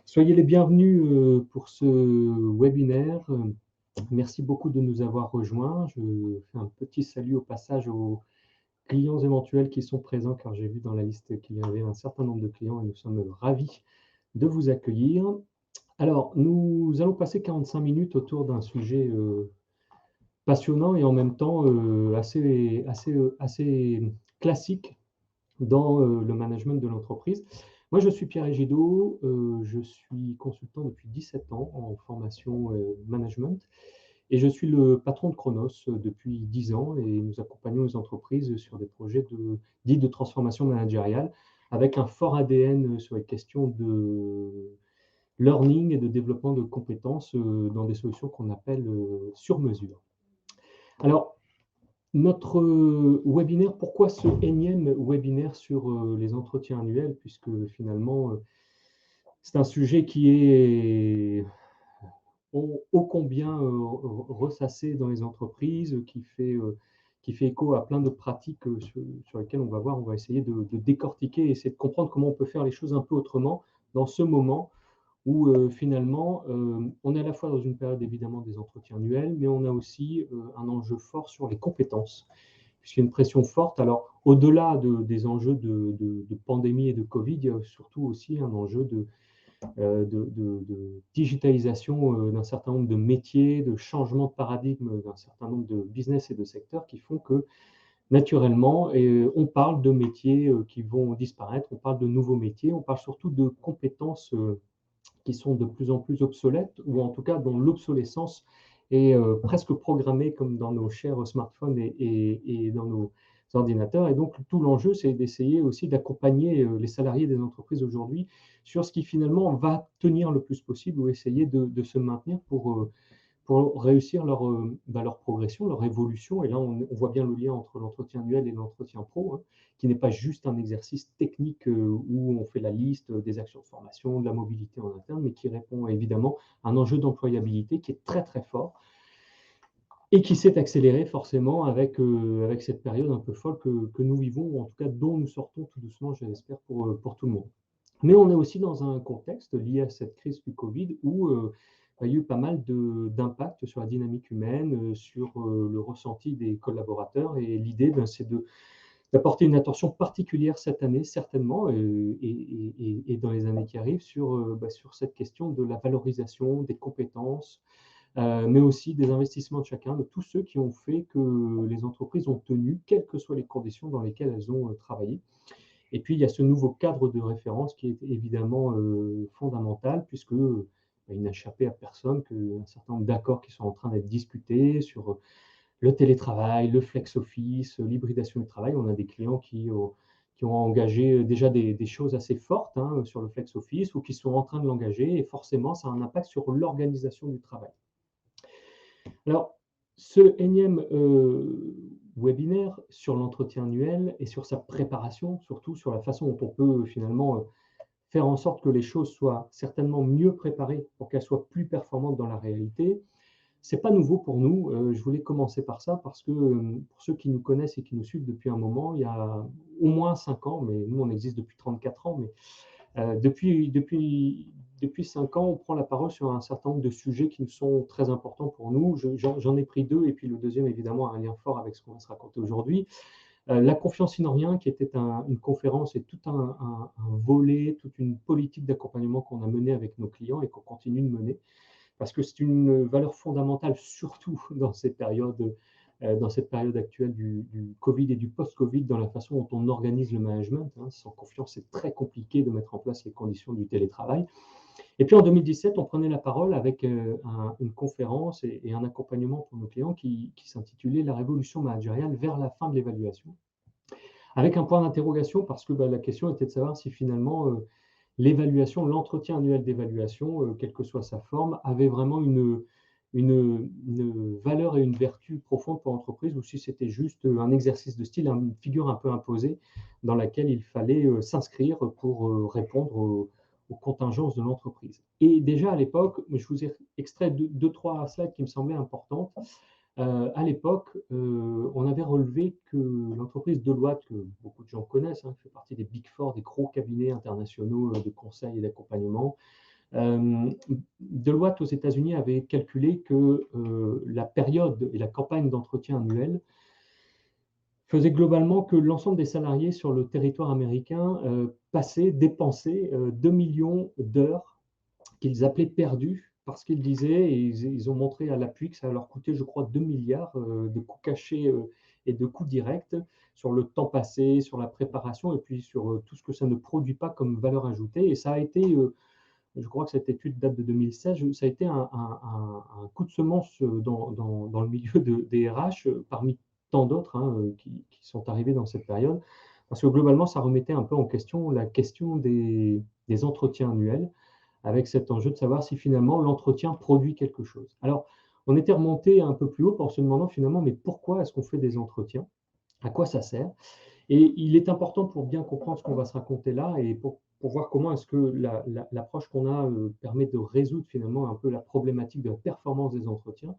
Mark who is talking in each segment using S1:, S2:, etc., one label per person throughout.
S1: Soyez les bienvenus pour ce webinaire. Merci beaucoup de nous avoir rejoints. Je fais un petit salut au passage aux clients éventuels qui sont présents, car j'ai vu dans la liste qu'il y avait un certain nombre de clients et nous sommes ravis de vous accueillir. Alors, nous allons passer 45 minutes autour d'un sujet passionnant et en même temps assez classique dans le management de l'entreprise. Moi, je suis Pierre Egido, je suis consultant depuis 17 ans en formation management et je suis le patron de Chronos depuis 10 ans et nous accompagnons les entreprises sur des projets dits de transformation managériale avec un fort ADN sur les questions de learning et de développement de compétences dans des solutions qu'on appelle sur mesure. Alors, notre webinaire, pourquoi ce énième webinaire sur les entretiens annuels, puisque finalement, c'est un sujet qui est ô combien ressassé dans les entreprises, qui fait écho à plein de pratiques sur lesquelles on va essayer de décortiquer, essayer de comprendre comment on peut faire les choses un peu autrement dans ce moment où finalement, on est à la fois dans une période évidemment des entretiens annuels, mais on a aussi un enjeu fort sur les compétences, puisqu'il y a une pression forte. Alors, au-delà des enjeux de pandémie et de Covid, il y a surtout aussi un enjeu de digitalisation d'un certain nombre de métiers, de changement de paradigme d'un certain nombre de business et de secteurs qui font que, naturellement, on parle de métiers qui vont disparaître, on parle de nouveaux métiers, on parle surtout de compétences qui sont de plus en plus obsolètes, ou en tout cas dont l'obsolescence est presque programmée comme dans nos chers smartphones et dans nos ordinateurs. Et donc tout l'enjeu, c'est d'essayer aussi d'accompagner les salariés des entreprises aujourd'hui sur ce qui finalement va tenir le plus possible ou essayer de se maintenir pour réussir leur progression, leur évolution. Et là, on voit bien le lien entre l'entretien annuel et l'entretien pro, hein, qui n'est pas juste un exercice technique où on fait la liste des actions de formation, de la mobilité en interne, mais qui répond évidemment à un enjeu d'employabilité qui est très très fort et qui s'est accéléré forcément avec cette période un peu folle que nous vivons, ou en tout cas dont nous sortons tout doucement, je l'espère, pour tout le monde. Mais on est aussi dans un contexte lié à cette crise du Covid où il y a eu pas mal d'impact sur la dynamique humaine, sur le ressenti des collaborateurs. Et l'idée, c'est d'apporter une attention particulière cette année, certainement, et dans les années qui arrivent, sur cette question de la valorisation des compétences, mais aussi des investissements de chacun, de tous ceux qui ont fait que les entreprises ont tenu, quelles que soient les conditions dans lesquelles elles ont travaillé. Et puis, il y a ce nouveau cadre de référence qui est évidemment fondamental, puisque il n'a échappé à personne qu'un certain nombre d'accords qui sont en train d'être discutés sur le télétravail, le flex office, l'hybridation du travail. On a des clients qui ont engagé déjà des choses assez fortes, hein, sur le flex office, ou qui sont en train de l'engager, et forcément, ça a un impact sur l'organisation du travail. Alors, ce énième webinaire sur l'entretien annuel et sur sa préparation, surtout sur la façon dont on peut finalement faire en sorte que les choses soient certainement mieux préparées pour qu'elles soient plus performantes dans la réalité, c'est pas nouveau pour nous. Je voulais commencer par ça parce que pour ceux qui nous connaissent et qui nous suivent depuis un moment, il y a au moins 5 ans, mais nous on existe depuis 34 ans, mais depuis 5 ans, on prend la parole sur un certain nombre de sujets qui nous sont très importants pour nous. J'en ai pris deux, et puis le deuxième, évidemment, a un lien fort avec ce qu'on va se raconter aujourd'hui. La confiance in rien, qui était une conférence et tout un volet, toute une politique d'accompagnement qu'on a menée avec nos clients et qu'on continue de mener, parce que c'est une valeur fondamentale, surtout dans cette période actuelle du Covid et du post-Covid, dans la façon dont on organise le management. Hein. Sans confiance, c'est très compliqué de mettre en place les conditions du télétravail. Et puis en 2017, on prenait la parole avec une conférence et un accompagnement pour nos clients qui s'intitulait La révolution managériale vers la fin de l'évaluation, avec un point d'interrogation parce que la question était de savoir si finalement l'évaluation, l'entretien annuel d'évaluation, quelle que soit sa forme, avait vraiment une valeur et une vertu profonde pour l'entreprise, ou si c'était juste un exercice de style, une figure un peu imposée dans laquelle il fallait s'inscrire pour répondre aux contingences de l'entreprise. Et déjà à l'époque, je vous ai extrait deux, trois slides qui me semblaient importantes. À l'époque, on avait relevé que l'entreprise Deloitte, que beaucoup de gens connaissent, hein, fait partie des Big Four, des gros cabinets internationaux de conseil et d'accompagnement, Deloitte aux États-Unis avait calculé que la période et la campagne d'entretien annuel faisait globalement que l'ensemble des salariés sur le territoire américain dépensaient 2 millions d'heures qu'ils appelaient perdues, parce qu'ils disaient, et ils ont montré à l'appui que ça leur coûtait, je crois, 2 milliards de coûts cachés et de coûts directs sur le temps passé, sur la préparation, et puis sur tout ce que ça ne produit pas comme valeur ajoutée. Et ça a été, je crois que cette étude date de 2016, ça a été un coup de semence dans le milieu des RH, parmi tant d'autres hein, qui sont arrivés dans cette période, parce que globalement, ça remettait un peu en question la question des entretiens annuels, avec cet enjeu de savoir si finalement l'entretien produit quelque chose. Alors, on était remonté un peu plus haut en se demandant finalement, mais pourquoi est-ce qu'on fait des entretiens? À quoi ça sert? Et il est important pour bien comprendre ce qu'on va se raconter là et pour voir comment est-ce que l'approche qu'on a permet de résoudre finalement un peu la problématique de la performance des entretiens,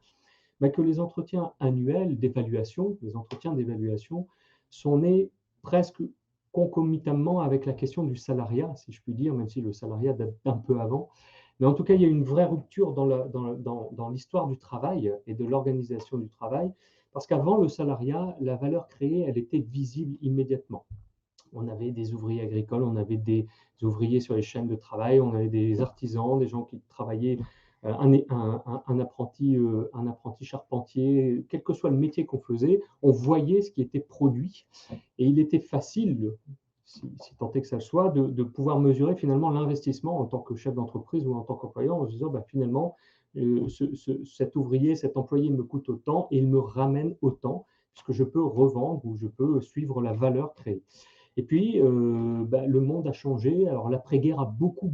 S1: bah, que les entretiens annuels d'évaluation, les entretiens d'évaluation, sont nés presque concomitamment avec la question du salariat, si je puis dire, même si le salariat date d'un peu avant. Mais en tout cas, il y a une vraie rupture dans l'histoire du travail et de l'organisation du travail, parce qu'avant le salariat, la valeur créée, elle était visible immédiatement. On avait des ouvriers agricoles, on avait des ouvriers sur les chaînes de travail, on avait des artisans, des gens qui travaillaient, un apprenti charpentier, quel que soit le métier qu'on faisait, on voyait ce qui était produit et il était facile, si tant est que ça le soit, de pouvoir mesurer finalement l'investissement en tant que chef d'entreprise ou en tant qu'employeur en se disant bah, finalement, cet ouvrier, cet employé me coûte autant et il me ramène autant puisque je peux revendre ou je peux suivre la valeur créée. Et puis, bah, le monde a changé. Alors, l'après-guerre a beaucoup,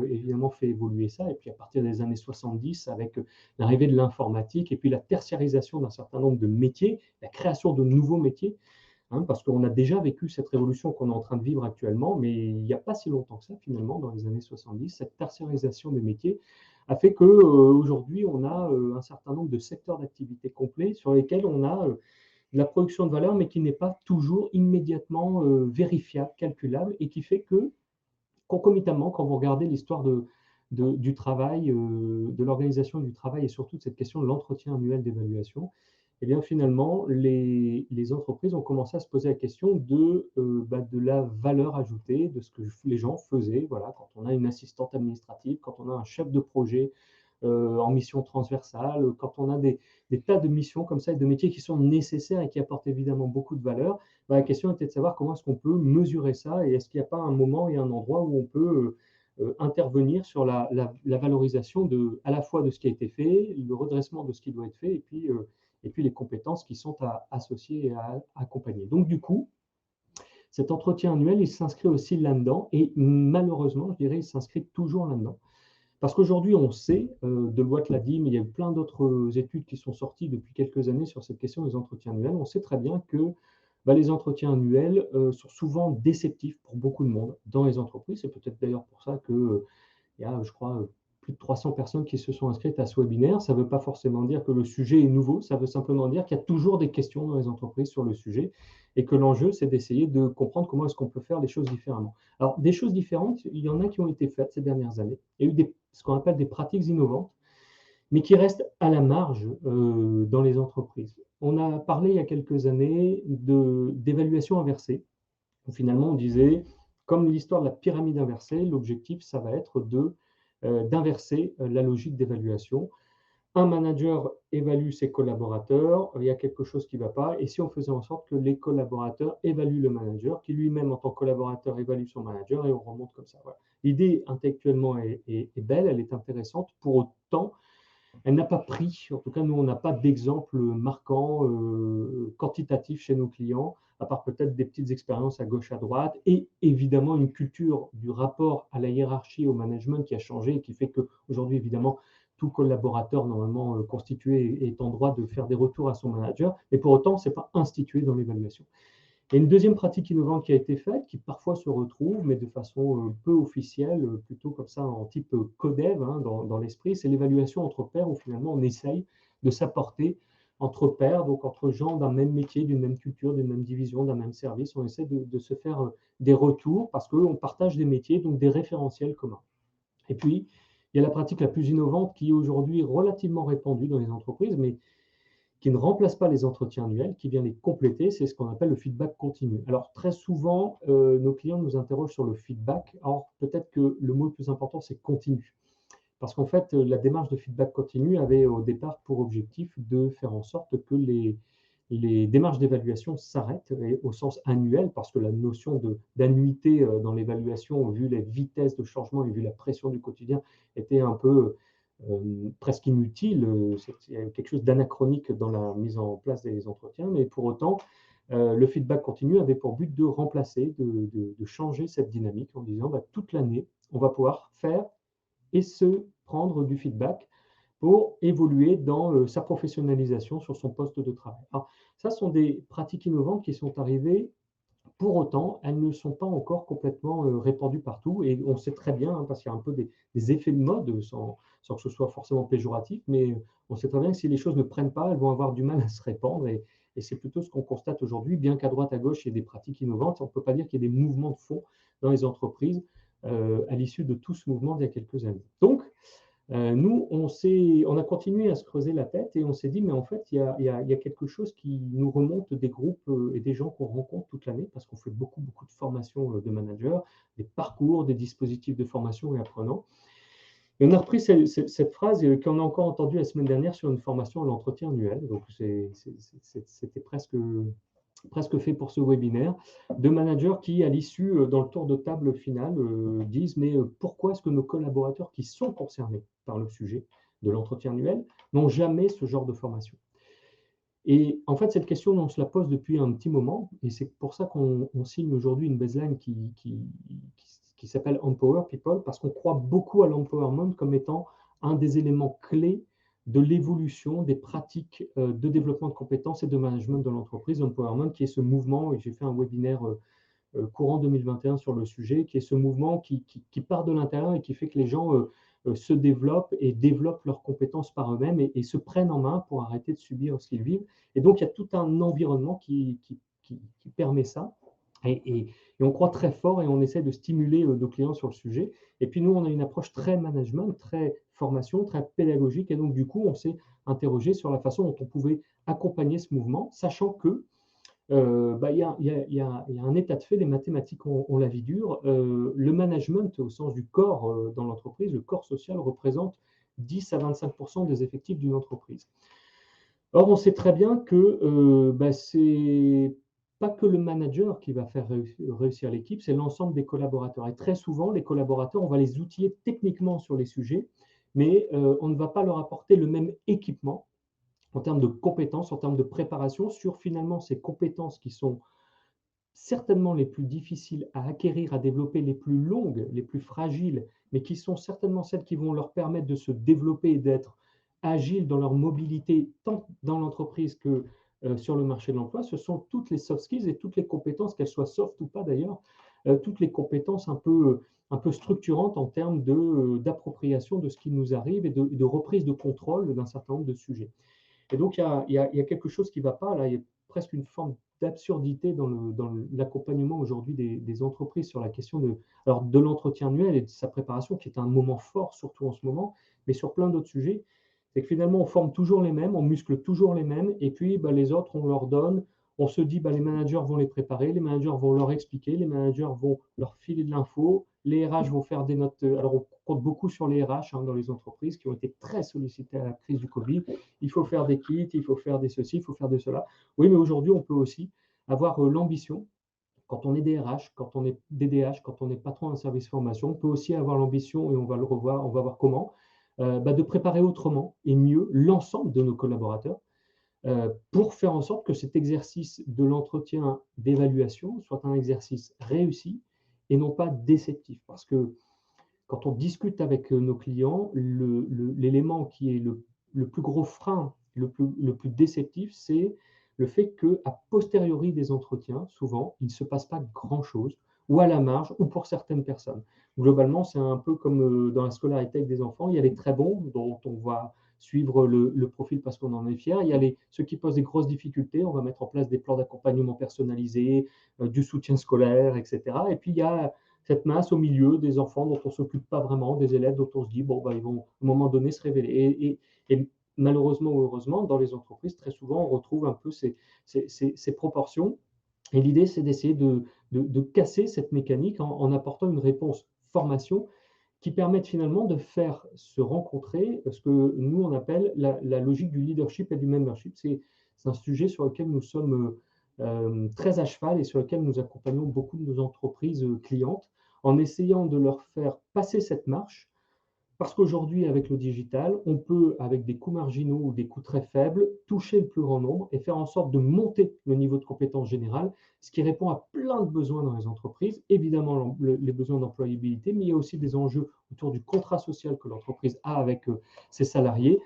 S1: évidemment, fait évoluer ça. Et puis, à partir des années 70, avec l'arrivée de l'informatique et puis la tertiarisation d'un certain nombre de métiers, la création de nouveaux métiers, hein, parce qu'on a déjà vécu cette révolution qu'on est en train de vivre actuellement, mais il n'y a pas si longtemps que ça, finalement, dans les années 70, cette tertiarisation des métiers a fait qu'aujourd'hui, on a un certain nombre de secteurs d'activité complets sur lesquels on a de la production de valeur, mais qui n'est pas toujours immédiatement vérifiable, calculable, et qui fait que, concomitamment, quand vous regardez l'histoire du travail, de l'organisation du travail, et surtout de cette question de l'entretien annuel d'évaluation, eh bien finalement, les entreprises ont commencé à se poser la question bah, de la valeur ajoutée, de ce que les gens faisaient. Voilà, quand on a une assistante administrative, quand on a un chef de projet en mission transversale, quand on a des tas de missions comme ça et de métiers qui sont nécessaires et qui apportent évidemment beaucoup de valeur, bah, la question était de savoir comment est-ce qu'on peut mesurer ça et est-ce qu'il n'y a pas un moment et un endroit où on peut intervenir sur la valorisation à la fois de ce qui a été fait, le redressement de ce qui doit être fait et puis les compétences qui sont associées et à accompagner. Donc du coup, cet entretien annuel, il s'inscrit aussi là-dedans et malheureusement, je dirais, il s'inscrit toujours là-dedans. Parce qu'aujourd'hui, on sait, Deloitte l'a dit, mais il y a eu plein d'autres études qui sont sorties depuis quelques années sur cette question des entretiens annuels. On sait très bien que bah, les entretiens annuels sont souvent déceptifs pour beaucoup de monde dans les entreprises. C'est peut-être d'ailleurs pour ça qu'il y a, je crois, plus de 300 personnes qui se sont inscrites à ce webinaire. Ça ne veut pas forcément dire que le sujet est nouveau, ça veut simplement dire qu'il y a toujours des questions dans les entreprises sur le sujet et que l'enjeu, c'est d'essayer de comprendre comment est-ce qu'on peut faire les choses différemment. Alors, des choses différentes, il y en a qui ont été faites ces dernières années. Il y a eu ce qu'on appelle des pratiques innovantes, mais qui restent à la marge dans les entreprises. On a parlé il y a quelques années d'évaluation inversée, où finalement on disait, comme l'histoire de la pyramide inversée, l'objectif, ça va être d'inverser la logique d'évaluation. Un manager évalue ses collaborateurs, il y a quelque chose qui ne va pas, et si on faisait en sorte que les collaborateurs évaluent le manager, qui lui-même en tant que collaborateur évalue son manager, et on remonte comme ça. Voilà. L'idée intellectuellement est belle, elle est intéressante, pour autant, elle n'a pas pris, en tout cas nous on n'a pas d'exemple marquant, quantitatif chez nos clients, à part peut-être des petites expériences à gauche, à droite, et évidemment une culture du rapport à la hiérarchie, au management qui a changé et qui fait qu'aujourd'hui évidemment tout collaborateur normalement constitué est en droit de faire des retours à son manager, mais pour autant ce n'est pas institué dans l'évaluation. Il y a une deuxième pratique innovante qui a été faite, qui parfois se retrouve, mais de façon peu officielle, plutôt comme ça en type codev hein, dans l'esprit, c'est l'évaluation entre pairs où finalement on essaye de s'apporter entre pairs, donc entre gens d'un même métier, d'une même culture, d'une même division, d'un même service, on essaie de se faire des retours parce qu'on partage des métiers, donc des référentiels communs. Et puis, il y a la pratique la plus innovante qui est aujourd'hui relativement répandue dans les entreprises, mais qui ne remplace pas les entretiens annuels, qui vient les compléter, c'est ce qu'on appelle le feedback continu. Alors très souvent, nos clients nous interrogent sur le feedback. Or, peut-être que le mot le plus important, c'est continu. Parce qu'en fait, la démarche de feedback continu avait au départ pour objectif de faire en sorte que les démarches d'évaluation s'arrêtent au sens annuel, parce que la notion d'annuité dans l'évaluation, vu les vitesses de changement et vu la pression du quotidien, était un peu presque inutile. Il y a quelque chose d'anachronique dans la mise en place des entretiens, mais pour autant, le feedback continu avait pour but de remplacer, de changer cette dynamique en disant bah, toute l'année, on va pouvoir faire et se prendre du feedback pour évoluer dans sa professionnalisation sur son poste de travail. Alors, ça sont des pratiques innovantes qui sont arrivées. Pour autant, elles ne sont pas encore complètement répandues partout et on sait très bien, hein, parce qu'il y a un peu des effets de mode sans que ce soit forcément péjoratif, mais on sait très bien que si les choses ne prennent pas, elles vont avoir du mal à se répandre et c'est plutôt ce qu'on constate aujourd'hui, bien qu'à droite, à gauche, il y ait des pratiques innovantes, on ne peut pas dire qu'il y ait des mouvements de fond dans les entreprises à l'issue de tout ce mouvement d'il y a quelques années. Donc, nous, on a continué à se creuser la tête et on s'est dit, mais en fait, il y a quelque chose qui nous remonte des groupes et des gens qu'on rencontre toute l'année, parce qu'on fait beaucoup, beaucoup de formations de managers, des parcours, des dispositifs de formation et apprenants. Et on a repris cette phrase qu'on a encore entendue la semaine dernière sur une formation à l'entretien annuel. Donc, c'était presque fait pour ce webinaire, de managers qui, à l'issue, dans le tour de table final, disent mais pourquoi est-ce que nos collaborateurs qui sont concernés par le sujet de l'entretien annuel n'ont jamais ce genre de formation? Et en fait, cette question, on se la pose depuis un petit moment, et c'est pour ça qu'on signe aujourd'hui une baseline qui s'appelle Empower People, parce qu'on croit beaucoup à l'empowerment comme étant un des éléments clés de l'évolution des pratiques de développement de compétences et de management de l'entreprise. Empowerment, qui est ce mouvement, et j'ai fait un webinaire courant 2021 sur le sujet, qui est ce mouvement qui part de l'intérieur et qui fait que les gens se développent et développent leurs compétences par eux-mêmes et se prennent en main pour arrêter de subir ce qu'ils vivent. Et donc, il y a tout un environnement qui permet ça. Et on croit très fort et on essaie de stimuler nos clients sur le sujet. Et puis, nous, on a une approche très management, très formation, très pédagogique. Et donc, du coup, on s'est interrogé sur la façon dont on pouvait accompagner ce mouvement, sachant que bah, il y a un état de fait, les mathématiques ont la vie dure. Le management, au sens du corps dans l'entreprise, le corps social représente 10 à 25% des effectifs d'une entreprise. Or, on sait très bien que bah, c'est pas que le manager qui va faire réussir l'équipe, c'est l'ensemble des collaborateurs. Et très souvent, les collaborateurs, on va les outiller techniquement sur les sujets, mais on ne va pas leur apporter le même équipement en termes de compétences, en termes de préparation sur finalement ces compétences qui sont certainement les plus difficiles à acquérir, à développer, les plus longues, les plus fragiles, mais qui sont certainement celles qui vont leur permettre de se développer et d'être agiles dans leur mobilité, tant dans l'entreprise que sur le marché de l'emploi. Ce sont toutes les soft skills et toutes les compétences, qu'elles soient soft ou pas d'ailleurs, toutes les compétences un peu structurantes en termes d'appropriation de ce qui nous arrive et de reprise de contrôle d'un certain nombre de sujets. Et donc, il y a quelque chose qui ne va pas là, il y a presque une forme d'absurdité dans l'accompagnement aujourd'hui des entreprises sur la question alors de l'entretien annuel et de sa préparation, qui est un moment fort, surtout en ce moment, mais sur plein d'autres sujets. C'est que finalement, on forme toujours les mêmes, on muscle toujours les mêmes, et puis bah, les autres, on leur donne, on se dit, bah, les managers vont les préparer, les managers vont leur expliquer, les managers vont leur filer de l'info, les RH vont faire des notes. Alors, on compte beaucoup sur les RH dans les entreprises qui ont été très sollicités à la crise du Covid. Il faut faire des kits, il faut faire des ceci, il faut faire de cela. Oui, mais aujourd'hui, on peut aussi avoir l'ambition, quand on est DRH, quand on est DDH, quand on est patron d'un service formation, on peut aussi avoir l'ambition, et on va le revoir, on va voir comment, bah, de préparer autrement et mieux l'ensemble de nos collaborateurs pour faire en sorte que cet exercice de l'entretien d'évaluation soit un exercice réussi et non pas déceptif. Parce que quand on discute avec nos clients, l'élément qui est le plus gros frein, le plus déceptif, c'est le fait qu'à posteriori des entretiens, souvent, il ne se passe pas grand-chose, ou à la marge, ou pour certaines personnes. Globalement, c'est un peu comme dans la scolarité avec des enfants, il y a les très bons, dont on va suivre le profil parce qu'on en est fier, il y a ceux qui posent des grosses difficultés, on va mettre en place des plans d'accompagnement personnalisés, du soutien scolaire, etc. Et puis il y a cette masse au milieu des enfants dont on ne s'occupe pas vraiment, des élèves dont on se dit, bon, bah, ils vont à un moment donné se révéler. Et malheureusement ou heureusement, dans les entreprises, très souvent, on retrouve un peu ces proportions. Et l'idée, c'est d'essayer de casser cette mécanique en apportant une réponse formation qui permette finalement de faire se rencontrer ce que nous, on appelle la logique du leadership et du membership. C'est un sujet sur lequel nous sommes très à cheval et sur lequel nous accompagnons beaucoup de nos entreprises clientes en essayant de leur faire passer cette marche parce qu'aujourd'hui, avec le digital, on peut, avec des coûts marginaux ou des coûts très faibles, toucher le plus grand nombre et faire en sorte de monter le niveau de compétence générale, ce qui répond à plein de besoins dans les entreprises. Évidemment, les besoins d'employabilité, mais il y a aussi des enjeux autour du contrat social que l'entreprise a avec ses salariés,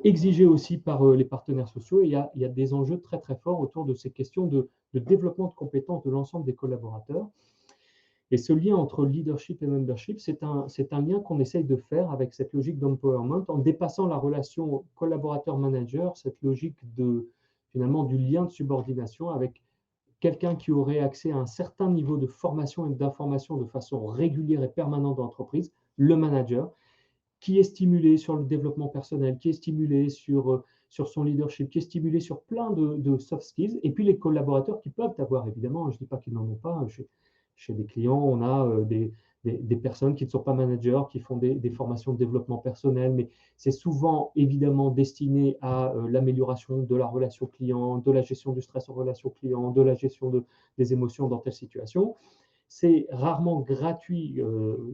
S1: exigés aussi par les partenaires sociaux. Et il y a des enjeux très, très forts autour de ces questions de développement de compétences de l'ensemble des collaborateurs. Et ce lien entre leadership et membership, c'est un lien qu'on essaye de faire avec cette logique d'empowerment en dépassant la relation collaborateur-manager, cette logique finalement du lien de subordination avec quelqu'un qui aurait accès à un certain niveau de formation et d'information de façon régulière et permanente dans l'entreprise, le manager, qui est stimulé sur le développement personnel, qui est stimulé sur son leadership, qui est stimulé sur plein de soft skills, et puis les collaborateurs qui peuvent avoir, évidemment, je ne dis pas qu'ils n'en ont pas, chez des clients, on a des personnes qui ne sont pas managers, qui font des formations de développement personnel, mais c'est souvent évidemment destiné à l'amélioration de la relation client, de la gestion du stress en relation client, de la gestion des émotions dans telle situation. C'est rarement gratuit,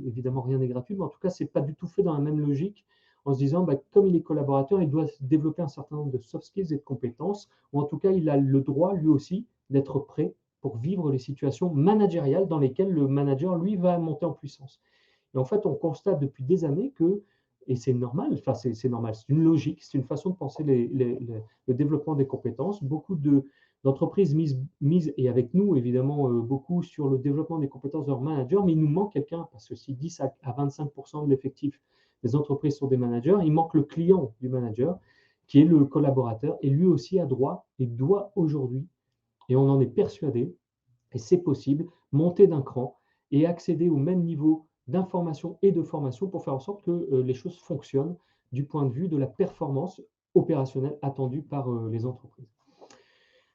S1: évidemment rien n'est gratuit, mais en tout cas, ce n'est pas du tout fait dans la même logique, en se disant, bah, comme il est collaborateur, il doit développer un certain nombre de soft skills et de compétences, ou en tout cas, il a le droit, lui aussi, d'être prêt pour vivre les situations managériales dans lesquelles le manager, lui, va monter en puissance. Et en fait, on constate depuis des années que, et c'est normal, enfin c'est normal, c'est une logique, c'est une façon de penser le développement des compétences. Beaucoup d'entreprises misent, et avec nous évidemment, beaucoup sur le développement des compétences de leurs managers, mais il nous manque quelqu'un, parce que si 10 à 25% de l'effectif des entreprises sont des managers, il manque le client du manager, qui est le collaborateur, et lui aussi a droit et doit aujourd'hui, et on en est persuadé, et c'est possible, monter d'un cran et accéder au même niveau d'information et de formation pour faire en sorte que les choses fonctionnent du point de vue de la performance opérationnelle attendue par les entreprises.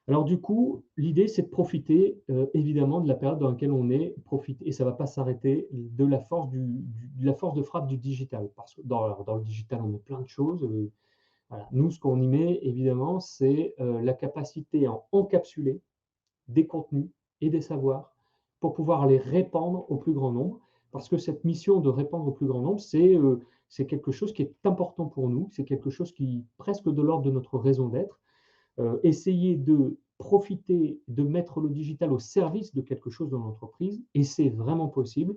S1: Alors du coup, l'idée, c'est de profiter évidemment de la période dans laquelle on est, profiter, et ça ne va pas s'arrêter, de la force de la force de frappe du digital. Parce que dans le digital, on met plein de choses. Voilà. Nous, ce qu'on y met, évidemment, c'est la capacité à encapsuler des contenus et des savoirs pour pouvoir les répandre au plus grand nombre. Parce que cette mission de répandre au plus grand nombre, c'est quelque chose qui est important pour nous, c'est quelque chose qui est presque de l'ordre de notre raison d'être. Essayer de profiter, de mettre le digital au service de quelque chose dans l'entreprise, et c'est vraiment possible,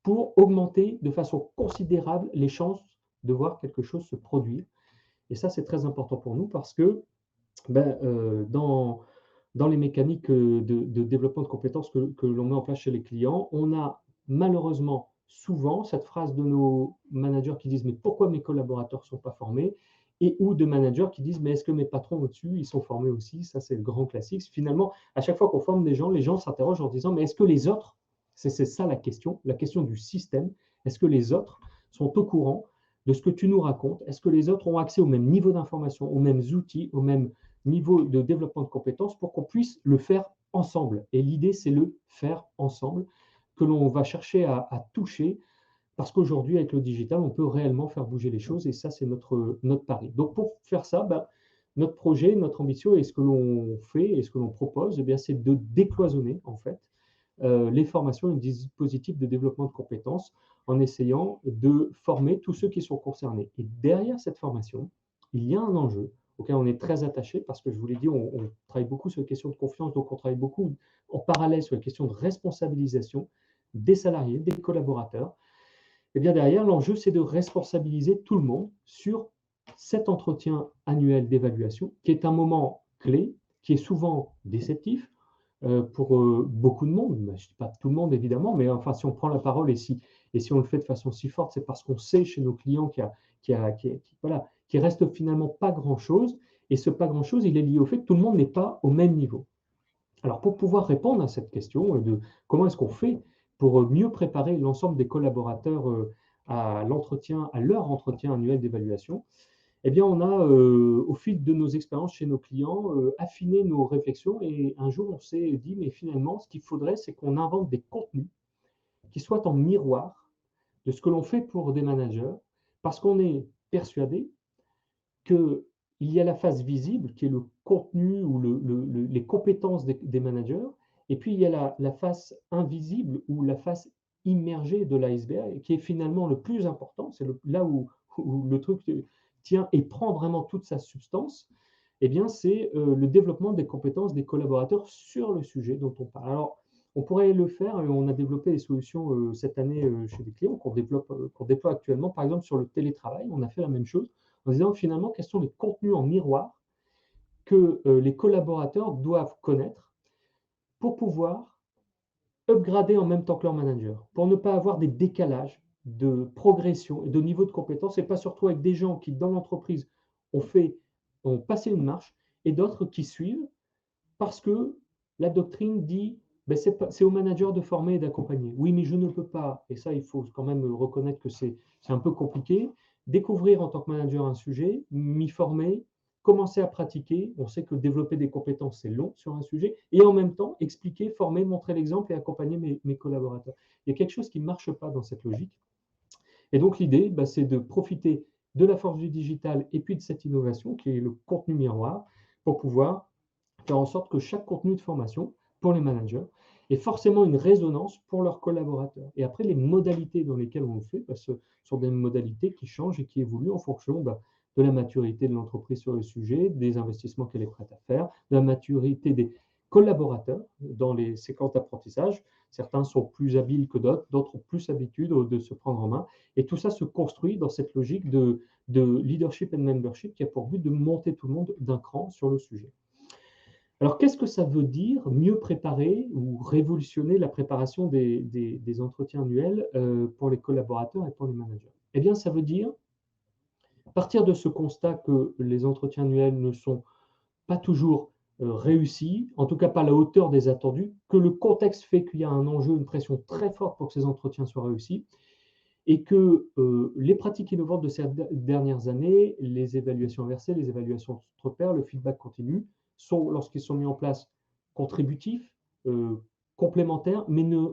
S1: pour augmenter de façon considérable les chances de voir quelque chose se produire. Et ça, c'est très important pour nous parce que ben, dans les mécaniques de développement de compétences que l'on met en place chez les clients, on a malheureusement souvent cette phrase de nos managers qui disent « mais pourquoi mes collaborateurs ne sont pas formés ?» et ou de managers qui disent « mais est-ce que mes patrons au-dessus, ils sont formés aussi ?» Ça, c'est le grand classique. Finalement, à chaque fois qu'on forme des gens, les gens s'interrogent en disant « mais est-ce que les autres ?» C'est ça la question du système. Est-ce que les autres sont au courant de ce que tu nous racontes? Est-ce que les autres ont accès au même niveau d'information, aux mêmes outils, au même niveau de développement de compétences pour qu'on puisse le faire ensemble? Et l'idée, c'est le faire ensemble que l'on va chercher à toucher parce qu'aujourd'hui, avec le digital, on peut réellement faire bouger les choses et ça, c'est notre pari. Donc, pour faire ça, ben, notre projet, notre ambition et ce que l'on fait et ce que l'on propose, eh bien, c'est de décloisonner en fait les formations et les dispositifs de développement de compétences en essayant de former tous ceux qui sont concernés. Et derrière cette formation, il y a un enjeu auquel on est très attaché parce que je vous l'ai dit, on travaille beaucoup sur les questions de confiance, donc on travaille beaucoup en parallèle sur les questions de responsabilisation des salariés, des collaborateurs. Et bien derrière, l'enjeu, c'est de responsabiliser tout le monde sur cet entretien annuel d'évaluation, qui est un moment clé, qui est souvent déceptif pour beaucoup de monde. Je ne dis pas tout le monde, évidemment, mais enfin, si on prend la parole et si on le fait de façon si forte, c'est parce qu'on sait chez nos clients voilà, qu'il reste finalement pas grand-chose. Et ce pas grand-chose, il est lié au fait que tout le monde n'est pas au même niveau. Alors, pour pouvoir répondre à cette question de comment est-ce qu'on fait pour mieux préparer l'ensemble des collaborateurs à l'entretien, à leur entretien annuel d'évaluation, eh bien, on a, au fil de nos expériences chez nos clients, affiné nos réflexions et un jour, on s'est dit, mais finalement, ce qu'il faudrait, c'est qu'on invente des contenus qui soient en miroir de ce que l'on fait pour des managers, parce qu'on est persuadé qu'il y a la face visible, qui est le contenu ou les compétences des managers, et puis il y a la face invisible ou la face immergée de l'iceberg, qui est finalement le plus important, c'est là où le truc tient et prend vraiment toute sa substance, eh bien c'est le développement des compétences des collaborateurs sur le sujet dont on parle. Alors, on pourrait le faire, et on a développé des solutions cette année chez des clients qu'on déploie actuellement, par exemple sur le télétravail, on a fait la même chose en disant finalement quels sont les contenus en miroir que les collaborateurs doivent connaître pour pouvoir upgrader en même temps que leur manager, pour ne pas avoir des décalages de progression et de niveau de compétence, et pas surtout avec des gens qui, dans l'entreprise, ont passé une marche, et d'autres qui suivent parce que la doctrine dit ben c'est au manager de former et d'accompagner. Oui, mais je ne peux pas, et ça, il faut quand même reconnaître que c'est un peu compliqué, découvrir en tant que manager un sujet, m'y former, commencer à pratiquer. On sait que développer des compétences, c'est long sur un sujet, et en même temps, expliquer, former, montrer l'exemple et accompagner mes collaborateurs. Il y a quelque chose qui ne marche pas dans cette logique. Et donc, l'idée, ben, c'est de profiter de la force du digital et puis de cette innovation qui est le contenu miroir pour pouvoir faire en sorte que chaque contenu de formation pour les managers ait forcément une résonance pour leurs collaborateurs. Et après, les modalités dans lesquelles on le fait bah, ce sont des modalités qui changent et qui évoluent en fonction bah, de la maturité de l'entreprise sur le sujet, des investissements qu'elle est prête à faire, de la maturité des collaborateurs dans les séquences d'apprentissage. Certains sont plus habiles que d'autres, d'autres ont plus l'habitude de se prendre en main. Et tout ça se construit dans cette logique de leadership and membership qui a pour but de monter tout le monde d'un cran sur le sujet. Alors, qu'est-ce que ça veut dire mieux préparer ou révolutionner la préparation des entretiens annuels pour les collaborateurs et pour les managers? Eh bien, ça veut dire partir de ce constat que les entretiens annuels ne sont pas toujours réussis, en tout cas pas à la hauteur des attendus, que le contexte fait qu'il y a un enjeu, une pression très forte pour que ces entretiens soient réussis, et que les pratiques innovantes de ces dernières années, les évaluations inversées, les évaluations entre pairs, le feedback continu, sont, lorsqu'ils sont mis en place, contributifs, complémentaires, mais ne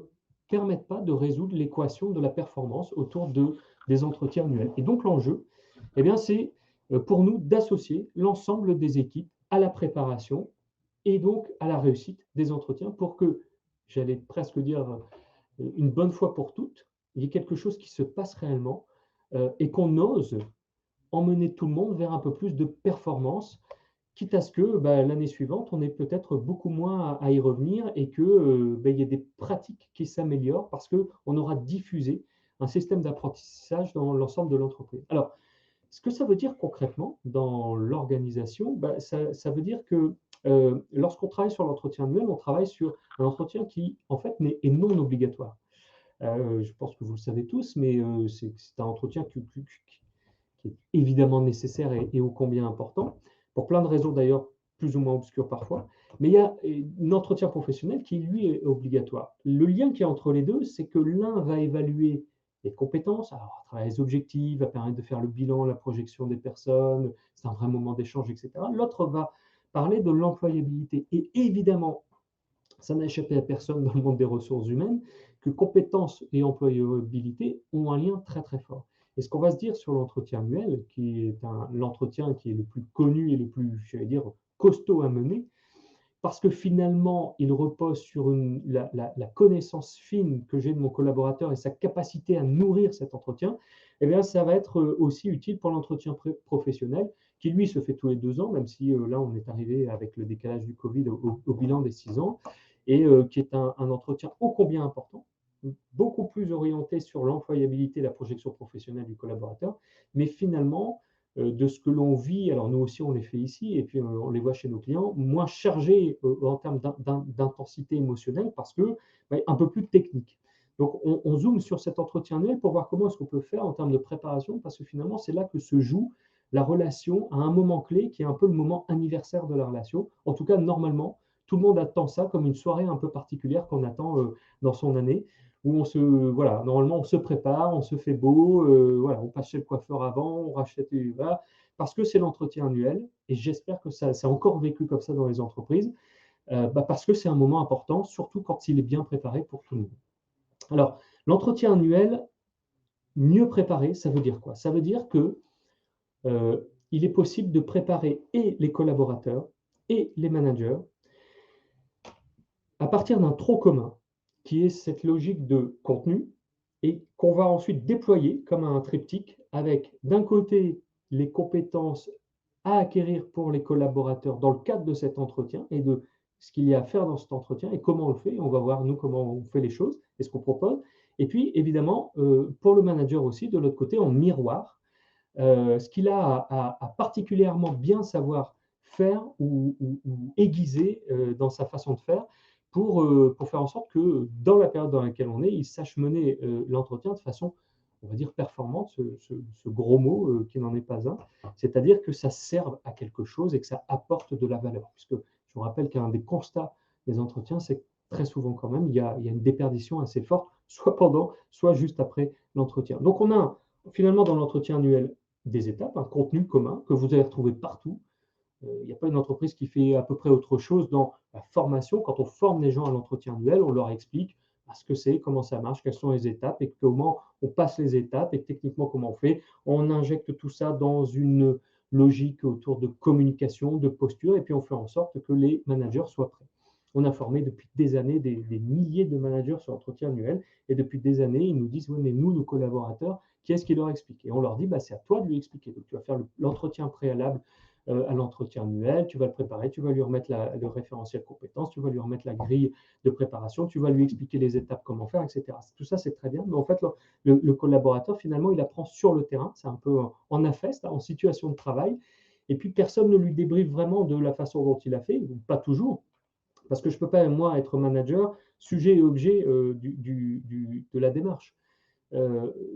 S1: permettent pas de résoudre l'équation de la performance autour des entretiens annuels. Et donc l'enjeu, eh bien, c'est pour nous d'associer l'ensemble des équipes à la préparation et donc à la réussite des entretiens pour que, j'allais presque dire, une bonne fois pour toutes, il y ait quelque chose qui se passe réellement et qu'on ose emmener tout le monde vers un peu plus de performance, quitte à ce que bah, l'année suivante, on ait peut-être beaucoup moins à y revenir et qu'il y ait des pratiques qui s'améliorent parce qu'on aura diffusé un système d'apprentissage dans l'ensemble de l'entreprise. Alors, ce que ça veut dire concrètement dans l'organisation, bah, ça veut dire que lorsqu'on travaille sur l'entretien annuel, on travaille sur un entretien qui, en fait, est non obligatoire. Je pense que vous le savez tous, mais c'est un entretien qui est évidemment nécessaire et ô combien important, pour plein de raisons d'ailleurs plus ou moins obscures parfois. Mais il y a un entretien professionnel qui, lui, est obligatoire. Le lien qu'il y a entre les deux, c'est que l'un va évaluer les compétences, alors à travers les objectifs, va permettre de faire le bilan, la projection des personnes, c'est un vrai moment d'échange, etc. L'autre va parler de l'employabilité. Et évidemment, ça n'a échappé à personne dans le monde des ressources humaines, que compétences et employabilité ont un lien très très fort. Et ce qu'on va se dire sur l'entretien annuel, qui est l'entretien qui est le plus connu et le plus, j'allais dire, costaud à mener, parce que finalement, il repose sur la connaissance fine que j'ai de mon collaborateur et sa capacité à nourrir cet entretien, eh bien, ça va être aussi utile pour l'entretien professionnel, qui lui se fait tous les 2 ans, même si là, on est arrivé avec le décalage du Covid au bilan des 6 ans, et qui est un entretien ô combien important, beaucoup plus orienté sur l'employabilité et la projection professionnelle du collaborateur, mais finalement, de ce que l'on vit, alors nous aussi on les fait ici, et puis on les voit chez nos clients, moins chargés en termes d'intensité émotionnelle, parce que un peu plus technique. Donc on zoome sur cet entretien annuel pour voir comment est-ce qu'on peut faire en termes de préparation, parce que finalement c'est là que se joue la relation à un moment clé qui est un peu le moment anniversaire de la relation. En tout cas, normalement, tout le monde attend ça comme une soirée un peu particulière qu'on attend dans son année, où voilà, normalement, on se prépare, on se fait beau, voilà, on passe chez le coiffeur avant, on rachète, voilà, parce que c'est l'entretien annuel, et j'espère que ça, c'est encore vécu comme ça dans les entreprises, parce que c'est un moment important, surtout quand il est bien préparé pour tout le monde. Alors, l'entretien annuel, mieux préparé, ça veut dire quoi? Ça veut dire que il est possible de préparer et les collaborateurs et les managers à partir d'un tronc commun, qui est cette logique de contenu, et qu'on va ensuite déployer comme un triptyque avec d'un côté les compétences à acquérir pour les collaborateurs dans le cadre de cet entretien et de ce qu'il y a à faire dans cet entretien et comment on le fait. On va voir, nous, comment on fait les choses et ce qu'on propose. Et puis, évidemment, pour le manager aussi, de l'autre côté, en miroir, ce qu'il a à particulièrement bien savoir faire ou aiguiser dans sa façon de faire pour faire en sorte que dans la période dans laquelle on est, il sache mener l'entretien de façon, on va dire, performante, ce gros mot qui n'en est pas un, c'est-à-dire que ça serve à quelque chose et que ça apporte de la valeur. Puisque je vous rappelle qu'un des constats des entretiens, c'est que très souvent quand même, il y a une déperdition assez forte, soit pendant, soit juste après l'entretien. Donc on a finalement dans l'entretien annuel des étapes, un contenu commun que vous allez retrouver partout. Il n'y a pas une entreprise qui fait à peu près autre chose dans la formation. Quand on forme les gens à l'entretien annuel, on leur explique ce que c'est, comment ça marche, quelles sont les étapes et comment on passe les étapes et techniquement comment on fait. On injecte tout ça dans une logique autour de communication, de posture, et puis on fait en sorte que les managers soient prêts. On a formé depuis des années des milliers de managers sur l'entretien annuel, et depuis des années, ils nous disent, oui, mais nous, nos collaborateurs, qui est-ce qui leur explique? Et on leur dit, c'est à toi de lui expliquer. Donc, tu vas faire l'entretien préalable à l'entretien annuel, tu vas le préparer, tu vas lui remettre le référentiel compétences, tu vas lui remettre la grille de préparation, tu vas lui expliquer les étapes, comment faire, etc. Tout ça, c'est très bien, mais en fait, le collaborateur, finalement, il apprend sur le terrain, c'est un peu en affest, en situation de travail, et puis personne ne lui débriefe vraiment de la façon dont il a fait, ou pas toujours, parce que je ne peux pas, moi, être manager, sujet et objet de la démarche.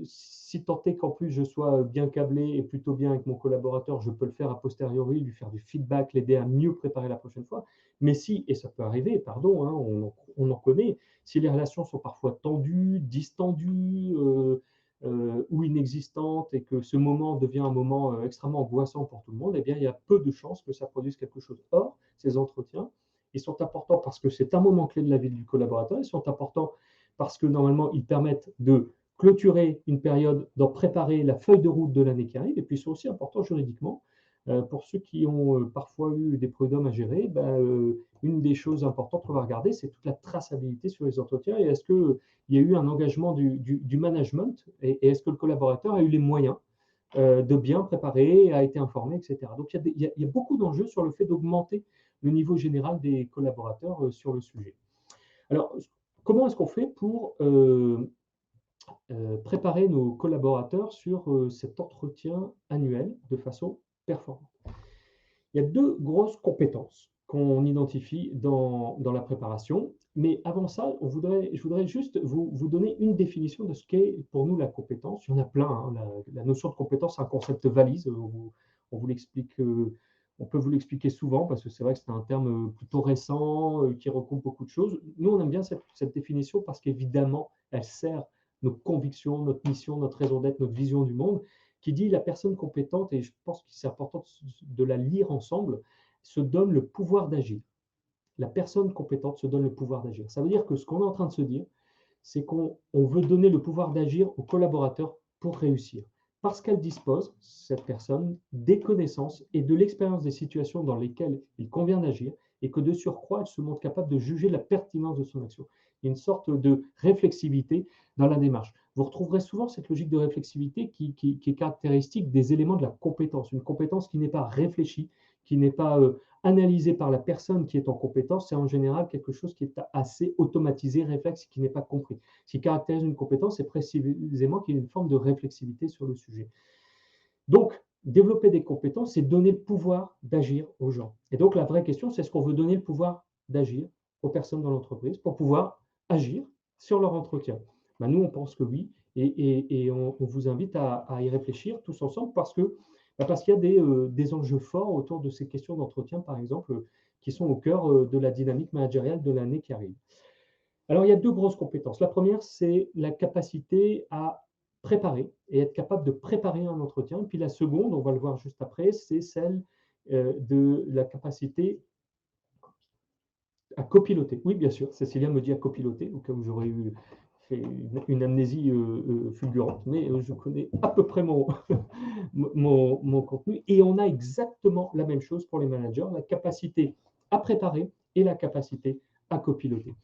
S1: Si tant est qu'en plus je sois bien câblé et plutôt bien avec mon collaborateur, je peux le faire a posteriori, lui faire du feedback, l'aider à mieux préparer la prochaine fois. Mais si, et ça peut arriver, pardon, hein, on en connaît, si les relations sont parfois tendues, distendues ou inexistantes et que ce moment devient un moment extrêmement angoissant pour tout le monde, eh bien, il y a peu de chances que ça produise quelque chose. Or, ces entretiens, ils sont importants parce que c'est un moment clé de la vie du collaborateur, ils sont importants parce que normalement, ils permettent de clôturer une période, d'en préparer la feuille de route de l'année qui arrive, et puis ils sont aussi importants juridiquement. Pour ceux qui ont parfois eu des prud'hommes à gérer, une des choses importantes qu'on va regarder, c'est toute la traçabilité sur les entretiens, et est-ce qu'il y a eu un engagement du management, et est-ce que le collaborateur a eu les moyens de bien préparer, a été informé, etc. Donc il y a beaucoup d'enjeux sur le fait d'augmenter le niveau général des collaborateurs sur le sujet. Alors, comment est-ce qu'on fait pour préparer nos collaborateurs sur cet entretien annuel de façon performante? Il y a deux grosses compétences qu'on identifie dans la préparation, mais avant ça, je voudrais juste vous donner une définition de ce qu'est pour nous la compétence. Il y en a plein, hein. La notion de compétence, c'est un concept valise. On vous l'explique, on peut vous l'expliquer souvent parce que c'est vrai que c'est un terme plutôt récent qui regroupe beaucoup de choses. Nous, on aime bien cette définition parce qu'évidemment, elle sert nos convictions, notre mission, notre raison d'être, notre vision du monde, qui dit la personne compétente, et je pense que c'est important de la lire ensemble, se donne le pouvoir d'agir. La personne compétente se donne le pouvoir d'agir. Ça veut dire que ce qu'on est en train de se dire, c'est qu'on veut donner le pouvoir d'agir aux collaborateurs pour réussir. Parce qu'elle dispose, cette personne, des connaissances et de l'expérience des situations dans lesquelles il convient d'agir, et que de surcroît, elle se montre capable de juger la pertinence de son action. Il y a une sorte de réflexivité dans la démarche. Vous retrouverez souvent cette logique de réflexivité qui est caractéristique des éléments de la compétence. Une compétence qui n'est pas réfléchie, qui n'est pas analysée par la personne qui est en compétence, c'est en général quelque chose qui est assez automatisé, réflexe, qui n'est pas compris. Ce qui caractérise une compétence, c'est précisément qu'il y a une forme de réflexivité sur le sujet. Donc, développer des compétences, c'est donner le pouvoir d'agir aux gens. Et donc, la vraie question, c'est est-ce qu'on veut donner le pouvoir d'agir aux personnes dans l'entreprise pour pouvoir agir sur leur entretien? Nous, on pense que oui, et on vous invite à y réfléchir tous ensemble parce qu'il y a des enjeux forts autour de ces questions d'entretien, par exemple, qui sont au cœur de la dynamique managériale de l'année qui arrive. Alors, il y a deux grosses compétences. La première, c'est la capacité à préparer et être capable de préparer un entretien. Et puis la seconde, on va le voir juste après, c'est celle de la capacité à copiloter. Oui, bien sûr, Cécilia me dit à copiloter, au cas où j'aurais eu fait une amnésie fulgurante, mais je connais à peu près mon contenu. Et on a exactement la même chose pour les managers, la capacité à préparer et la capacité à copiloter.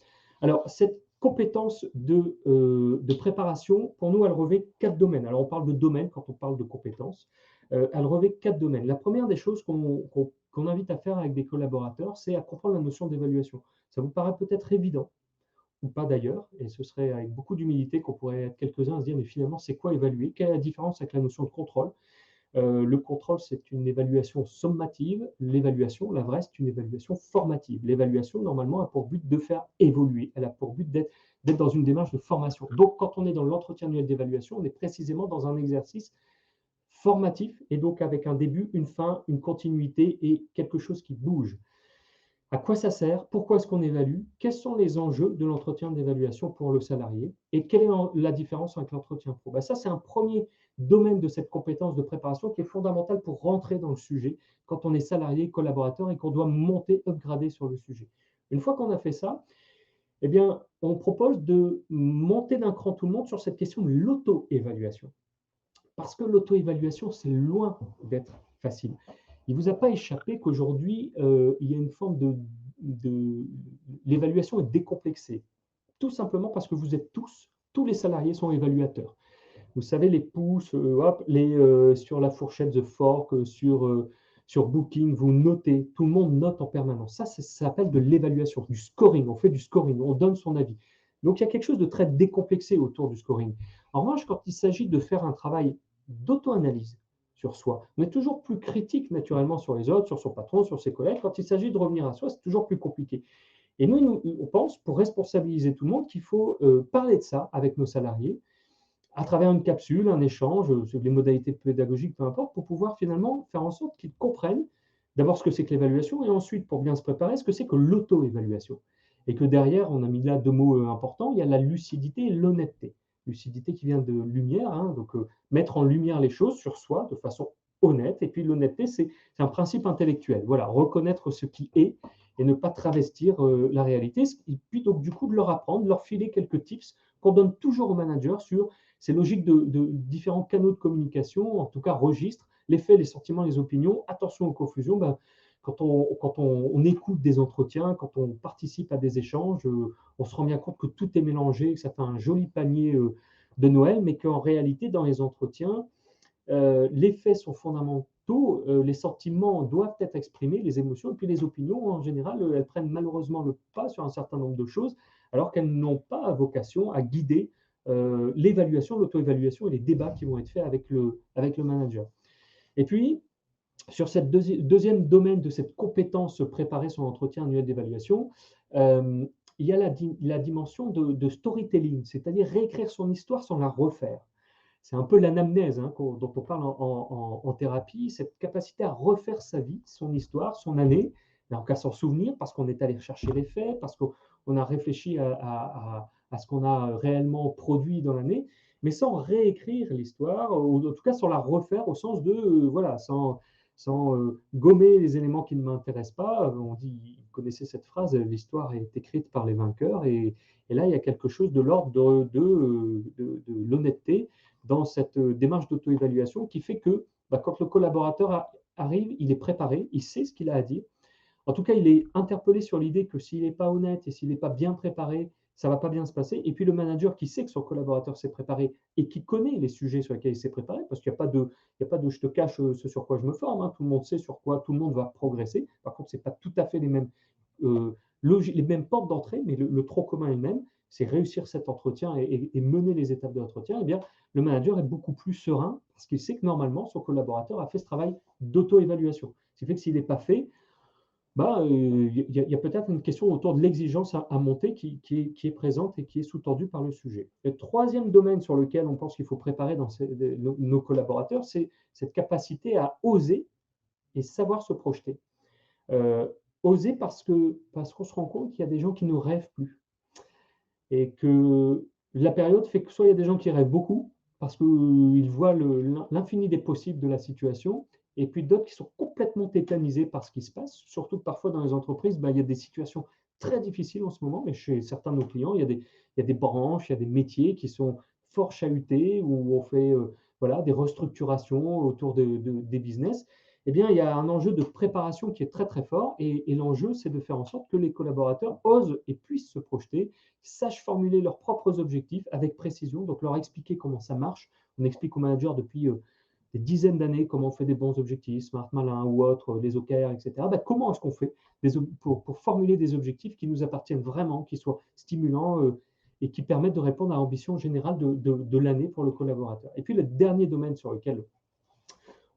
S1: Alors, cette compétence de préparation, pour nous, elle revêt quatre domaines. Alors, on parle de domaine quand on parle de compétences. Elle revêt quatre domaines. La première des choses qu'on invite à faire avec des collaborateurs, c'est à comprendre la notion d'évaluation. Ça vous paraît peut-être évident, ou pas d'ailleurs, et ce serait avec beaucoup d'humilité qu'on pourrait être quelques-uns à se dire, mais finalement, c'est quoi évaluer? Quelle est la différence avec la notion de contrôle? Le contrôle, c'est une évaluation sommative. L'évaluation, la vraie, c'est une évaluation formative. L'évaluation, normalement, a pour but de faire évoluer. Elle a pour but d'être dans une démarche de formation. Donc, quand on est dans l'entretien annuel d'évaluation, on est précisément dans un exercice formatif et donc avec un début, une fin, une continuité et quelque chose qui bouge. À quoi ça sert? Pourquoi est-ce qu'on évalue? Quels sont les enjeux de l'entretien d'évaluation pour le salarié? Et quelle est la différence avec l'entretien pro? Ben ça, c'est un premier domaine de cette compétence de préparation qui est fondamental pour rentrer dans le sujet quand on est salarié, collaborateur et qu'on doit monter, upgrader sur le sujet. Une fois qu'on a fait ça, eh bien, on propose de monter d'un cran tout le monde sur cette question de l'auto-évaluation. Parce que l'auto-évaluation, c'est loin d'être facile. Il ne vous a pas échappé qu'aujourd'hui, il y a une forme de l'évaluation est décomplexée. Tout simplement parce que vous êtes tous les salariés sont évaluateurs. Vous savez, les pouces, hop, sur la fourchette The Fork, sur Booking, vous notez, tout le monde note en permanence. Ça s'appelle de l'évaluation, du scoring. On fait du scoring, on donne son avis. Donc il y a quelque chose de très décomplexé autour du scoring. En revanche, quand il s'agit de faire un travail d'auto-analyse sur soi, on est toujours plus critique naturellement sur les autres, sur son patron, sur ses collègues. Quand il s'agit de revenir à soi, c'est toujours plus compliqué. Et nous, on pense, pour responsabiliser tout le monde, qu'il faut parler de ça avec nos salariés, à travers une capsule, un échange, les modalités pédagogiques, peu importe, pour pouvoir finalement faire en sorte qu'ils comprennent d'abord ce que c'est que l'évaluation et ensuite, pour bien se préparer, ce que c'est que l'auto-évaluation. Et que derrière, on a mis là deux mots importants, il y a la lucidité et l'honnêteté. Lucidité qui vient de lumière, hein, donc mettre en lumière les choses sur soi de façon honnête. Et puis l'honnêteté, c'est un principe intellectuel. Voilà, reconnaître ce qui est et ne pas travestir la réalité. Et puis donc du coup de leur apprendre, de leur filer quelques tips qu'on donne toujours aux managers sur ces logiques de différents canaux de communication, en tout cas registres, les faits, les sentiments, les opinions. Attention aux confusions. Ben, quand on écoute des entretiens, quand on participe à des échanges, on se rend bien compte que tout est mélangé, que ça fait un joli panier de Noël, mais qu'en réalité, dans les entretiens, les faits sont fondamentaux, les sentiments doivent être exprimés, les émotions, et puis les opinions, en général, elles prennent malheureusement le pas sur un certain nombre de choses, alors qu'elles n'ont pas vocation à guider l'évaluation, l'auto-évaluation et les débats qui vont être faits avec le manager. Et puis, sur cette deuxième domaine de cette compétence préparer son entretien annuel d'évaluation, il y a la dimension de storytelling, c'est-à-dire réécrire son histoire sans la refaire. C'est un peu l'anamnèse hein, dont on parle en thérapie, cette capacité à refaire sa vie, son histoire, son année, donc à s'en souvenir parce qu'on est allé chercher les faits, parce qu'on a réfléchi à ce qu'on a réellement produit dans l'année, mais sans réécrire l'histoire, ou en tout cas sans la refaire au sens de, voilà, sans gommer les éléments qui ne m'intéressent pas. On dit, vous connaissez cette phrase, l'histoire est écrite par les vainqueurs, et là, il y a quelque chose de l'ordre de l'honnêteté dans cette démarche d'auto-évaluation qui fait que bah, quand le collaborateur arrive, il est préparé, il sait ce qu'il a à dire. En tout cas, il est interpellé sur l'idée que s'il n'est pas honnête et s'il n'est pas bien préparé, ça ne va pas bien se passer. Et puis le manager qui sait que son collaborateur s'est préparé et qui connaît les sujets sur lesquels il s'est préparé, parce qu'il n'y a pas de je te cache ce sur quoi je me forme, hein. Tout le monde sait sur quoi tout le monde va progresser. Par contre, ce n'est pas tout à fait les mêmes portes d'entrée, mais le tronc commun est le même, c'est réussir cet entretien et mener les étapes de l'entretien. Eh bien, le manager est beaucoup plus serein parce qu'il sait que normalement, son collaborateur a fait ce travail d'auto-évaluation. Ce qui fait que s'il n'est pas fait, bah, y a peut-être une question autour de l'exigence à monter qui est présente et qui est sous-tendue par le sujet. Le troisième domaine sur lequel on pense qu'il faut préparer nos collaborateurs, c'est cette capacité à oser et savoir se projeter. Oser parce qu'on se rend compte qu'il y a des gens qui ne rêvent plus. et que la période fait que soit il y a des gens qui rêvent beaucoup parce qu'ils voient l'infini des possibles de la situation, et puis d'autres qui sont complètement tétanisés par ce qui se passe, surtout que parfois dans les entreprises, il y a des situations très difficiles en ce moment, mais chez certains de nos clients, il y a des branches, il y a des métiers qui sont fort chahutés, où on fait voilà, des restructurations autour des business. Eh bien, il y a un enjeu de préparation qui est très très fort, et l'enjeu, c'est de faire en sorte que les collaborateurs osent et puissent se projeter, sachent formuler leurs propres objectifs avec précision, donc leur expliquer comment ça marche. On explique aux managers depuis des dizaines d'années comment on fait des bons objectifs, Smart Malin ou autres, les OKR, etc. Comment est-ce qu'on fait pour formuler des objectifs qui nous appartiennent vraiment, qui soient stimulants et qui permettent de répondre à l'ambition générale de l'année pour le collaborateur. Et puis le dernier domaine sur lequel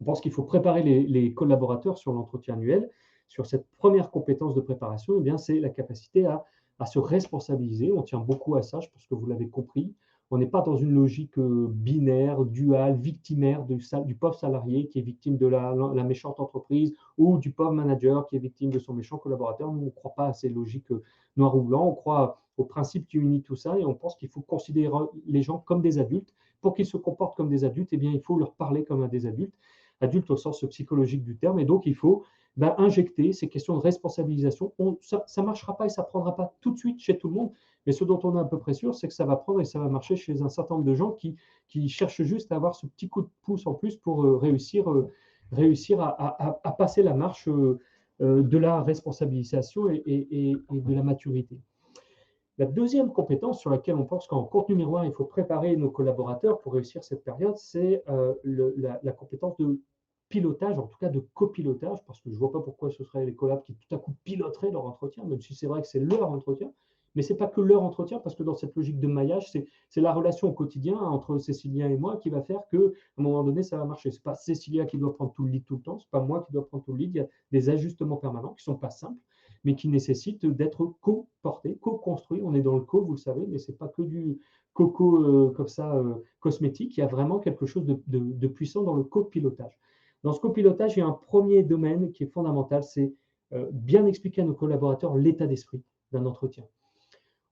S1: on pense qu'il faut préparer les collaborateurs sur l'entretien annuel, sur cette première compétence de préparation, eh bien, c'est la capacité à se responsabiliser. On tient beaucoup à ça, je pense que vous l'avez compris. On n'est pas dans une logique binaire, duale, victimaire du pauvre salarié qui est victime de la méchante entreprise, ou du pauvre manager qui est victime de son méchant collaborateur. Nous, on ne croit pas à ces logiques noir ou blanc. On croit au principe qui unit tout ça, et on pense qu'il faut considérer les gens comme des adultes. Pour qu'ils se comportent comme des adultes, eh bien, il faut leur parler comme à des adultes, adulte au sens psychologique du terme. Et donc, il faut injecter ces questions de responsabilisation. Ça ne marchera pas et ça ne prendra pas tout de suite chez tout le monde. Mais ce dont on est à peu près sûr, c'est que ça va prendre et ça va marcher chez un certain nombre de gens qui cherchent juste à avoir ce petit coup de pouce en plus pour réussir à passer la marche de la responsabilisation et de la maturité. La deuxième compétence sur laquelle on pense qu'en contenu miroir, il faut préparer nos collaborateurs pour réussir cette période, c'est la compétence de pilotage, en tout cas de copilotage, parce que je ne vois pas pourquoi ce seraient les collabs qui tout à coup piloteraient leur entretien, même si c'est vrai que c'est leur entretien, mais ce n'est pas que leur entretien, parce que dans cette logique de maillage, c'est la relation au quotidien entre Cécilia et moi qui va faire qu'à un moment donné, ça va marcher. Ce n'est pas Cécilia qui doit prendre tout le lead tout le temps, ce n'est pas moi qui dois prendre tout le lead, il y a des ajustements permanents qui ne sont pas simples, mais qui nécessite d'être co-porté, co-construit. On est dans le co, vous le savez, mais ce n'est pas que du coco comme ça cosmétique. Il y a vraiment quelque chose de puissant dans le copilotage. Dans ce copilotage, il y a un premier domaine qui est fondamental, c'est bien expliquer à nos collaborateurs l'état d'esprit d'un entretien.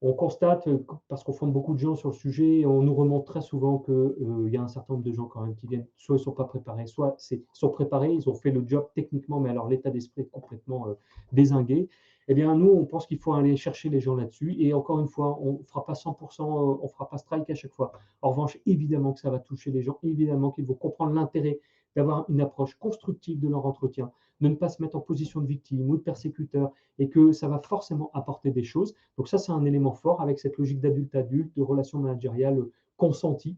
S1: On constate, parce qu'on forme beaucoup de gens sur le sujet, on nous remonte très souvent qu'il y a un certain nombre de gens quand même qui viennent, soit ils ne sont pas préparés, soit ils sont préparés, ils ont fait le job techniquement, mais alors l'état d'esprit est complètement dézingué. Eh bien, nous, on pense qu'il faut aller chercher les gens là-dessus. Et encore une fois, on ne fera pas 100%, on ne fera pas strike à chaque fois. En revanche, évidemment que ça va toucher les gens, évidemment qu'ils vont comprendre l'intérêt d'avoir une approche constructive de leur entretien, de ne pas se mettre en position de victime ou de persécuteur, et que ça va forcément apporter des choses. Donc ça, c'est un élément fort avec cette logique d'adulte-adulte, de relation managériale consentie,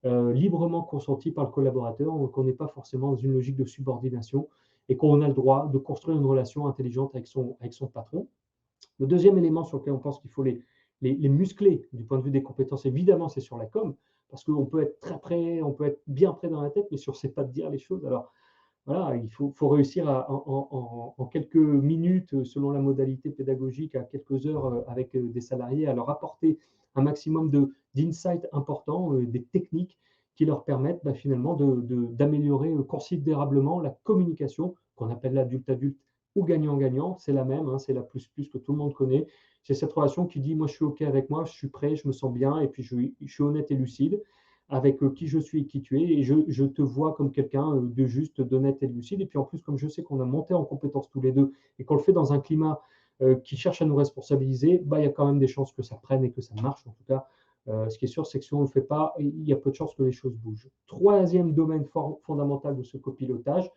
S1: librement consentie par le collaborateur, qu'on n'est pas forcément dans une logique de subordination et qu'on a le droit de construire une relation intelligente avec son patron. Le deuxième élément sur lequel on pense qu'il faut les muscler du point de vue des compétences, évidemment, c'est sur la com, parce qu'on peut être très prêt, on peut être bien prêt dans la tête, mais sur c'est pas de dire les choses. Alors, voilà, il faut réussir en quelques minutes, selon la modalité pédagogique, à quelques heures avec des salariés, à leur apporter un maximum d'insights importants, des techniques qui leur permettent finalement d'améliorer considérablement la communication, qu'on appelle l'adulte-adulte ou gagnant-gagnant. C'est la même, hein, c'est la plus-plus que tout le monde connaît. C'est cette relation qui dit, moi je suis OK avec moi, je suis prêt, je me sens bien, et puis je suis honnête et lucide avec qui je suis et qui tu es, et je te vois comme quelqu'un de juste, d'honnête et de lucide. Et puis en plus, comme je sais qu'on a monté en compétence tous les deux et qu'on le fait dans un climat qui cherche à nous responsabiliser, il y a quand même des chances que ça prenne et que ça marche. En tout cas, ce qui est sûr, c'est que si on ne le fait pas, il y a peu de chances que les choses bougent. Troisième domaine fondamental de ce copilotage,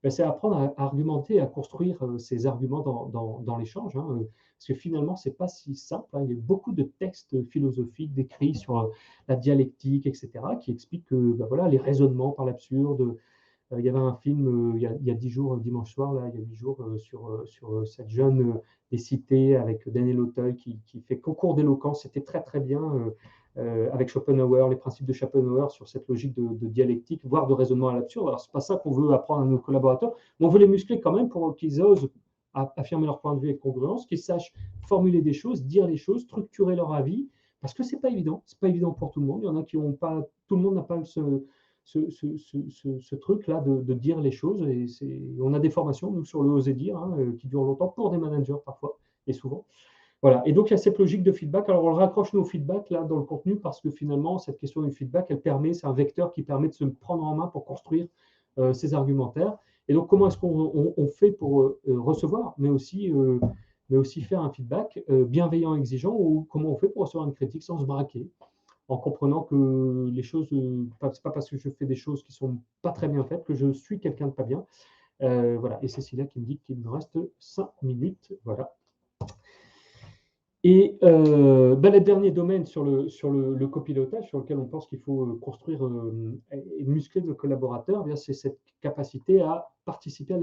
S1: c'est apprendre à argumenter, à construire ses arguments dans l'échange. Hein, parce que finalement, ce n'est pas si simple. Hein. Il y a beaucoup de textes philosophiques décrits sur la dialectique, etc., qui expliquent que voilà, les raisonnements par l'absurde. Il y avait un film il y a 10 jours, dimanche soir, là, il y a 10 jours, sur cette jeune des cités avec Daniel Auteuil qui fait concours d'éloquence. C'était très très bien avec Schopenhauer, les principes de Schopenhauer sur cette logique de dialectique, voire de raisonnement à l'absurde. Alors, ce n'est pas ça qu'on veut apprendre à nos collaborateurs, mais on veut les muscler quand même pour qu'ils osent affirmer leur point de vue avec congruence, qu'ils sachent formuler des choses, dire les choses, structurer leur avis, parce que c'est pas évident. C'est pas évident pour tout le monde. Il y en a qui n'ont pas, tout le monde n'a pas ce truc-là de dire les choses. Et on a des formations, nous, sur le oser dire, hein, qui durent longtemps pour des managers parfois, et souvent. Voilà, et donc il y a cette logique de feedback. Alors on le raccroche nos feedbacks là dans le contenu parce que finalement cette question du feedback, c'est un vecteur qui permet de se prendre en main pour construire ces argumentaires. Et donc comment est-ce qu'on fait pour recevoir, mais aussi faire un feedback bienveillant, exigeant, ou comment on fait pour recevoir une critique sans se braquer, en comprenant que les choses, c'est pas parce que je fais des choses qui sont pas très bien faites que je suis quelqu'un de pas bien. Voilà, et c'est Cécilia qui me dit qu'il me reste 5 minutes. Voilà. Et le dernier domaine sur le copilotage, sur lequel on pense qu'il faut construire et muscler nos collaborateurs, eh bien, c'est cette capacité à participer à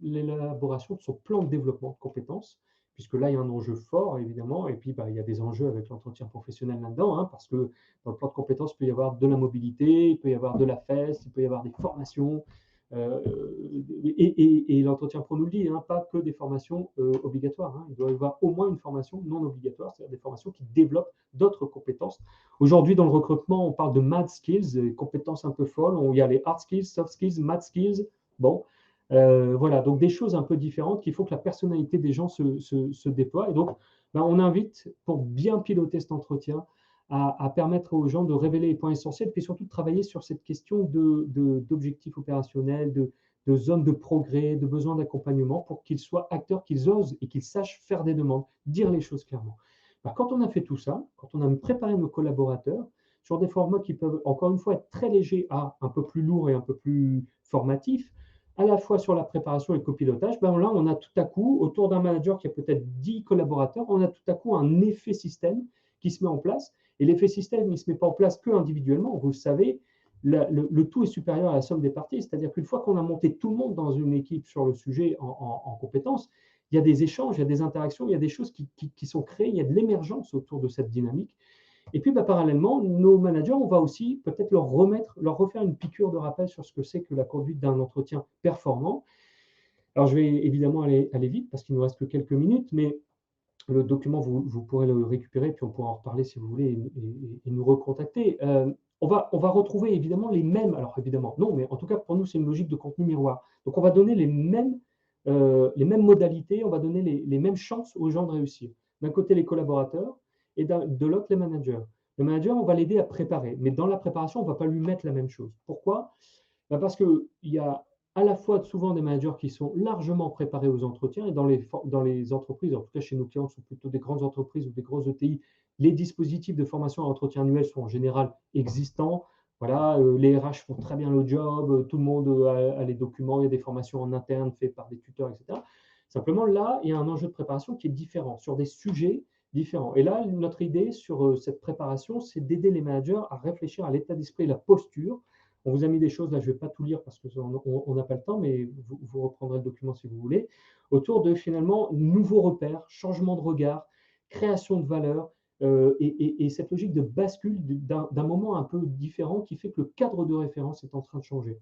S1: l'élaboration de son plan de développement de compétences, puisque là, il y a un enjeu fort, évidemment, et puis il y a des enjeux avec l'entretien professionnel là-dedans, hein, parce que dans le plan de compétences, il peut y avoir de la mobilité, il peut y avoir de la FES, il peut y avoir des formations, euh, et l'entretien pro nous le dit, hein, pas que des formations obligatoires. Hein. Il doit y avoir au moins une formation non obligatoire, c'est-à-dire des formations qui développent d'autres compétences. Aujourd'hui, dans le recrutement, on parle de mad skills, des compétences un peu folles. Il y a les hard skills, soft skills, mad skills. Bon, voilà, donc des choses un peu différentes qu'il faut que la personnalité des gens se déploie. Et donc, on invite, pour bien piloter cet entretien, à permettre aux gens de révéler les points essentiels, puis surtout de travailler sur cette question d'objectifs opérationnels, de zones de progrès, de besoins d'accompagnement, pour qu'ils soient acteurs, qu'ils osent et qu'ils sachent faire des demandes, dire les choses clairement. Quand on a fait tout ça, quand on a préparé nos collaborateurs sur des formats qui peuvent, encore une fois, être très légers à un peu plus lourds et un peu plus formatifs, à la fois sur la préparation et le copilotage, là, on a tout à coup, autour d'un manager qui a peut-être 10 collaborateurs, on a tout à coup un effet système qui se met en place. Et l'effet système, il ne se met pas en place que individuellement. Vous le savez, le tout est supérieur à la somme des parties. C'est-à-dire qu'une fois qu'on a monté tout le monde dans une équipe sur le sujet en compétences, il y a des échanges, il y a des interactions, il y a des choses qui sont créées, il y a de l'émergence autour de cette dynamique. Et puis, parallèlement, nos managers, on va aussi peut-être leur refaire une piqûre de rappel sur ce que c'est que la conduite d'un entretien performant. Alors, je vais évidemment aller vite parce qu'il ne nous reste que quelques minutes, mais le document, vous pourrez le récupérer, puis on pourra en reparler si vous voulez et nous recontacter. On va retrouver évidemment les mêmes, alors évidemment, non, mais en tout cas pour nous, c'est une logique de contenu miroir. Donc on va donner les mêmes modalités, on va donner les mêmes chances aux gens de réussir. D'un côté, les collaborateurs et de l'autre, les managers. Le manager, on va l'aider à préparer, mais dans la préparation, on ne va pas lui mettre la même chose. Pourquoi? Parce qu'il y a à la fois souvent des managers qui sont largement préparés aux entretiens, et dans les entreprises, en tout cas chez nos clients, ce sont plutôt des grandes entreprises ou des grosses ETI, les dispositifs de formation à entretien annuel sont en général existants. Voilà, les RH font très bien le job, tout le monde a les documents, il y a des formations en interne faites par des tuteurs, etc. Simplement, là, il y a un enjeu de préparation qui est différent, sur des sujets différents. Et là, notre idée sur cette préparation, c'est d'aider les managers à réfléchir à l'état d'esprit et la posture. On vous a mis des choses, là je ne vais pas tout lire parce qu'on n'a pas le temps, mais vous reprendrez le document si vous voulez, autour de finalement nouveaux repères, changement de regard, création de valeur, et cette logique de bascule d'un moment un peu différent qui fait que le cadre de référence est en train de changer.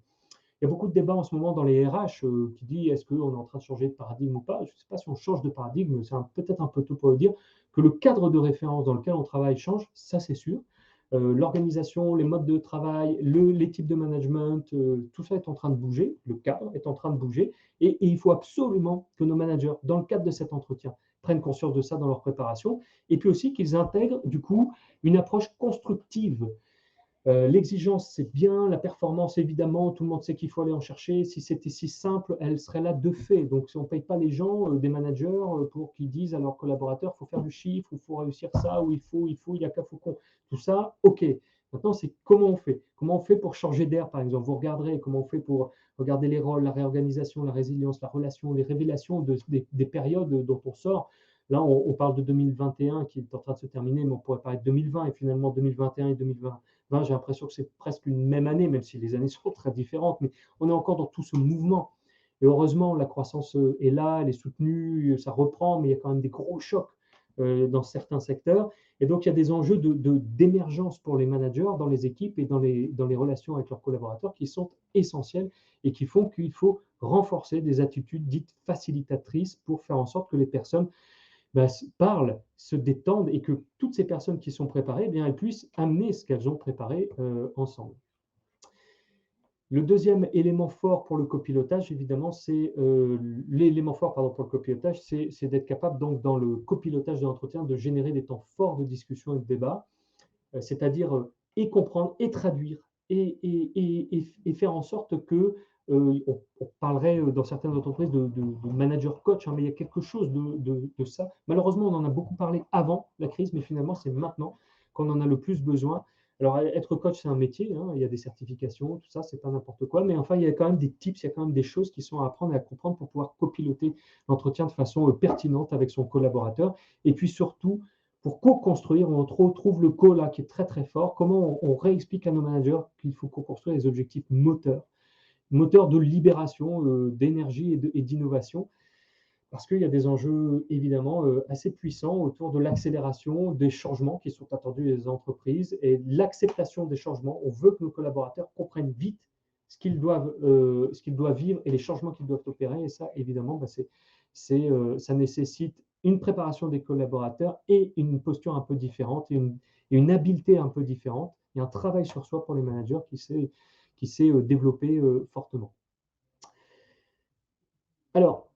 S1: Il y a beaucoup de débats en ce moment dans les RH qui disent est-ce qu'on est en train de changer de paradigme ou pas. Je ne sais pas si on change de paradigme, c'est peut-être un peu tôt pour le dire, que le cadre de référence dans lequel on travaille change, ça c'est sûr. L'organisation, les modes de travail, les types de management, tout ça est en train de bouger, le cadre est en train de bouger, et il faut absolument que nos managers, dans le cadre de cet entretien, prennent conscience de ça dans leur préparation, et puis aussi qu'ils intègrent du coup une approche constructive. L'exigence, c'est bien, la performance, évidemment, tout le monde sait qu'il faut aller en chercher. Si c'était si simple, elle serait là de fait. Donc, si on ne paye pas les gens, des managers, pour qu'ils disent à leurs collaborateurs, il faut faire du chiffre, il faut réussir ça, ou il y a qu'à Faucon. Tout ça, OK. Maintenant, c'est comment on fait. Comment on fait pour changer d'air, par exemple. Vous regarderez comment on fait pour regarder les rôles, la réorganisation, la résilience, la relation, les révélations des périodes dont on sort. Là, on parle de 2021 qui est en train de se terminer, mais on pourrait parler de 2020 et finalement 2021 et 2020. J'ai l'impression que c'est presque une même année, même si les années sont très différentes, mais on est encore dans tout ce mouvement. Et heureusement, la croissance est là, elle est soutenue, ça reprend, mais il y a quand même des gros chocs dans certains secteurs. Et donc, il y a des enjeux d'émergence pour les managers dans les équipes et dans les relations avec leurs collaborateurs qui sont essentiels et qui font qu'il faut renforcer des attitudes dites facilitatrices pour faire en sorte que les personnes parlent, se détendent et que toutes ces personnes qui sont préparées, elles puissent amener ce qu'elles ont préparé ensemble. Le deuxième élément fort pour le copilotage, évidemment, c'est l'élément fort pardon, pour le copilotage, c'est d'être capable, donc, dans le copilotage de l'entretien, de générer des temps forts de discussion et de débat, c'est-à-dire et comprendre et traduire et faire en sorte que, on parlerait dans certaines entreprises de manager coach, hein, mais il y a quelque chose de ça. Malheureusement, on en a beaucoup parlé avant la crise, mais finalement, c'est maintenant qu'on en a le plus besoin. Alors, être coach, c'est un métier, hein, il y a des certifications, tout ça, c'est pas n'importe quoi, mais enfin, il y a quand même des tips, il y a quand même des choses qui sont à apprendre et à comprendre pour pouvoir copiloter l'entretien de façon pertinente avec son collaborateur. Et puis surtout, pour co-construire, on trouve le co là qui est très très fort. Comment on réexplique à nos managers qu'il faut co-construire les objectifs moteurs, moteurs de libération, d'énergie et d'innovation, parce qu'il y a des enjeux évidemment assez puissants autour de l'accélération des changements qui sont attendus des entreprises et l'acceptation des changements. On veut que nos collaborateurs comprennent vite ce qu'ils doivent vivre et les changements qu'ils doivent opérer. Et ça, évidemment, bah, ça nécessite une préparation des collaborateurs et une posture un peu différente et une habileté un peu différente et un travail sur soi pour les managers qui s'est développé fortement. Alors,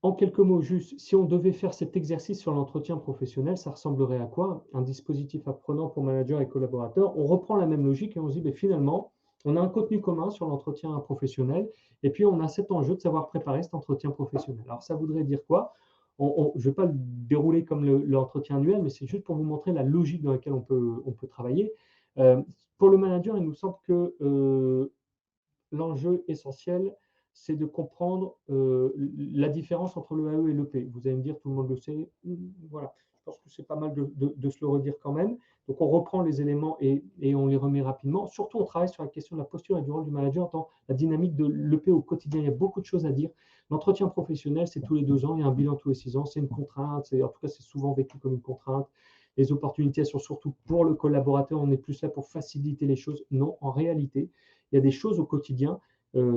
S1: en quelques mots, juste, si on devait faire cet exercice sur l'entretien professionnel, ça ressemblerait à quoi? Un dispositif apprenant pour managers et collaborateurs. On reprend la même logique et on se dit, ben, finalement, on a un contenu commun sur l'entretien professionnel et puis on a cet enjeu de savoir préparer cet entretien professionnel. Alors, ça voudrait dire quoi? Je ne vais pas le dérouler comme l'entretien annuel, mais c'est juste pour vous montrer la logique dans laquelle on peut travailler. Euh, pour le manager, il nous semble que l'enjeu essentiel, c'est de comprendre la différence entre le AE et l'EP. Vous allez me dire, tout le monde le sait. Voilà, je pense que c'est pas mal de se le redire quand même. Donc, on reprend les éléments et on les remet rapidement. Surtout, on travaille sur la question de la posture et du rôle du manager dans la dynamique de l'EP au quotidien. Il y a beaucoup de choses à dire. L'entretien professionnel, c'est tous les 2 ans. Il y a un bilan tous les 6 ans. C'est une contrainte. En tout cas, c'est souvent vécu comme une contrainte. Les opportunités sont surtout pour le collaborateur. On est plus là pour faciliter les choses. Non, en réalité, il y a des choses au quotidien,